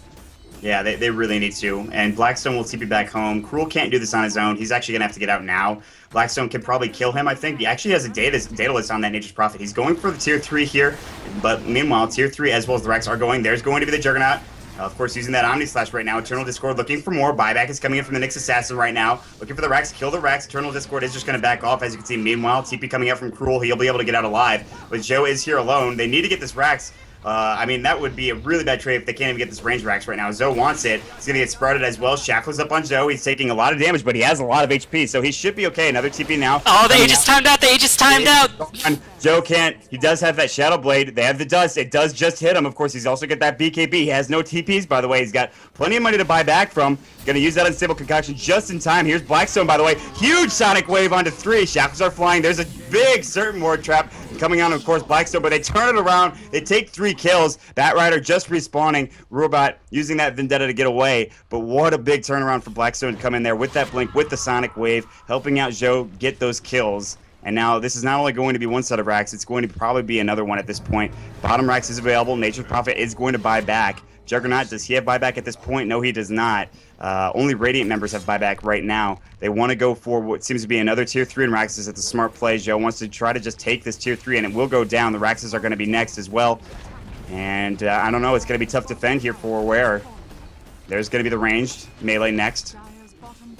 Yeah, they really need to. And Blackstone will TP back home. Cruel can't do this on his own. He's actually going to have to get out now. Blackstone can probably kill him, I think. He actually has a Daedalus on that Nature's Prophet. He's going for the tier 3 here. But meanwhile, tier 3 as well as the Rex are going. There's going to be the Juggernaut. Of course, using that Omni Slash right now. Eternal Discord looking for more. Buyback is coming in from the Nyx Assassin right now. Looking for the Rex. Kill the Rex. Eternal Discord is just going to back off, as you can see. Meanwhile, TP coming out from Cruel. He'll be able to get out alive. But Joe is here alone. They need to get this Rex. I mean, that would be a really bad trade if they can't even get this range Rax right now. Zoe wants it. He's going to get sprouted as well. Shackle's up on Zoe. He's taking a lot of damage, but he has a lot of HP, so he should be okay. Another TP now. Oh, the Aegis timed out. The Aegis timed out. Joe can't. He does have that Shadow Blade. They have the dust. It does just hit him. Of course, he's also got that BKB. He has no TPs, by the way. He's got plenty of money to buy back from. Going to use that Unstable Concoction just in time. Here's Blackstone, by the way. Huge Sonic Wave onto 3. Shackles are flying. There's a big Certain Ward Trap coming on, of course, Blackstone, but they turn it around. They take 3 kills. Bat Rider just respawning. Robot using that Vendetta to get away. But what a big turnaround for Blackstone to come in there with that Blink, with the Sonic Wave, helping out Joe get those kills. And now this is not only going to be one set of racks, it's going to probably be another one at this point. Bottom racks is available. Nature's Prophet is going to buy back. Juggernaut, does he have buyback at this point? No, he does not. Only Radiant members have buyback right now. They want to go for what seems to be another tier 3 in Raxus at the smart play. Joe wants to try to just take this tier 3, and it will go down. The Raxus are going to be next as well. And I don't know, it's going to be tough to defend here for Where. There's going to be the ranged melee next.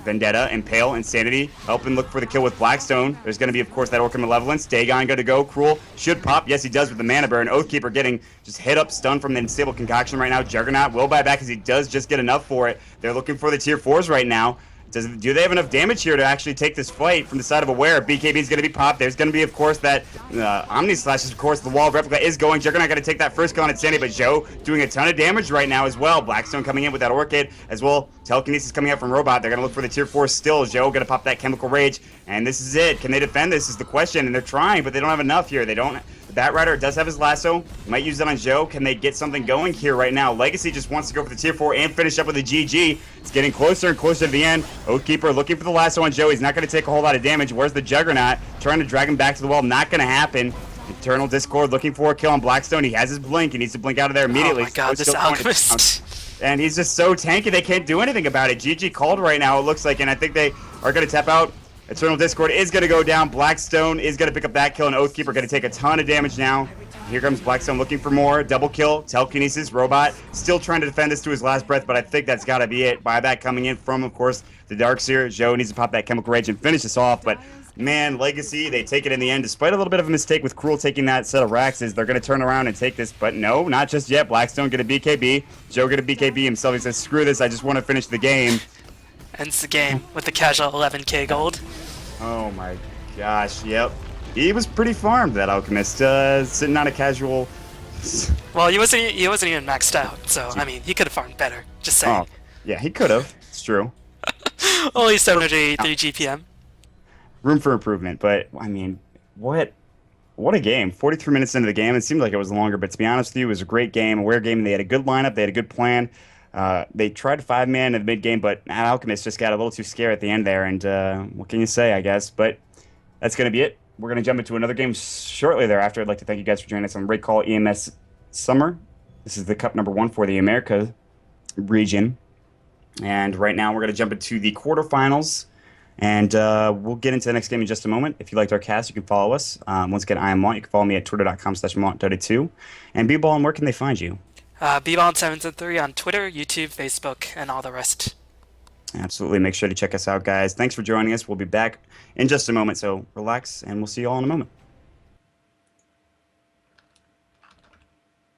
Vendetta, Impale, Insanity, helping look for the kill with Blackstone. There's going to be, of course, that Orca Malevolence. Dagon going to go. Cruel should pop. Yes, he does with the Mana Burn. Oathkeeper getting just hit up, stunned from the Unstable Concoction right now. Juggernaut will buy back as he does just get enough for it. They're looking for the tier 4s right now. Do they have enough damage here to actually take this fight from the side of Aware? BKB is going to be popped. There's going to be, of course, that Omni Slash. Of course, the Wall of Replica is going. Juggernaut going to take that first kill on Insanity, but Joe doing a ton of damage right now as well. Blackstone coming in with that Orchid as well. Telekinesis coming out from Robot. They're going to look for the tier 4 still. Joe going to pop that Chemical Rage, and this is it. Can they defend this is the question, and they're trying, but they don't have enough here. They don't. The Bat Rider does have his lasso. Might use that on Joe. Can they get something going here right now? Legacy just wants to go for the tier 4 and finish up with a GG. It's getting closer and closer to the end. Oathkeeper looking for the lasso on Joe. He's not going to take a whole lot of damage. Where's the Juggernaut? Trying to drag him back to the wall. Not going to happen. Eternal Discord looking for a kill on Blackstone. He has his blink. He needs to blink out of there immediately. Oh my god, this Alchemist. And he's just so tanky they can't do anything about it. GG called right now, it looks like, and I think they are going to tap out. Eternal Discord is going to go down. Blackstone is going to pick up that kill, and Oathkeeper going to take a ton of damage now. Here comes Blackstone looking for more. Double kill, Telekinesis, Robot. Still trying to defend this to his last breath, but I think that's got to be it. Buyback coming in from, of course, the Darkseer. Joe needs to pop that Chemical Rage and finish this off, but man, Legacy, they take it in the end. Despite a little bit of a mistake with Cruel taking that set of Raxes, they're going to turn around and take this, but no, not just yet. Blackstone get a BKB. Joe get a BKB himself. He says, screw this, I just want to finish the game. Ends the game with the casual 11k gold. Oh my gosh, yep. He was pretty farmed, that Alchemist, sitting on a casual... Well, he wasn't even maxed out, so, I mean, he could have farmed better, just saying. Oh, yeah, he could have. It's true. Only 783 GPM. Room for improvement, but I mean, what a game. 43 minutes into the game, it seemed like it was longer, but to be honest with you, it was a great game, a weird game. They had a good lineup, they had a good plan. They tried five-man in the mid game, but Alchemist just got a little too scared at the end there, and what can you say, I guess? But that's going to be it. We're going to jump into another game shortly thereafter. I'd like to thank you guys for joining us on Raidcall EMS Summer. This is the Cup #1 for the America region. And right now we're going to jump into the quarterfinals. And we'll get into the next game in just a moment. If you liked our cast, you can follow us. Once again, I am Maut. You can follow me at twitter.com/MautDota2. And B-Ball, where can they find you? BBall773 on Twitter, YouTube, Facebook, and all the rest. Absolutely. Make sure to check us out, guys. Thanks for joining us. We'll be back in just a moment. So relax, and we'll see you all in a moment.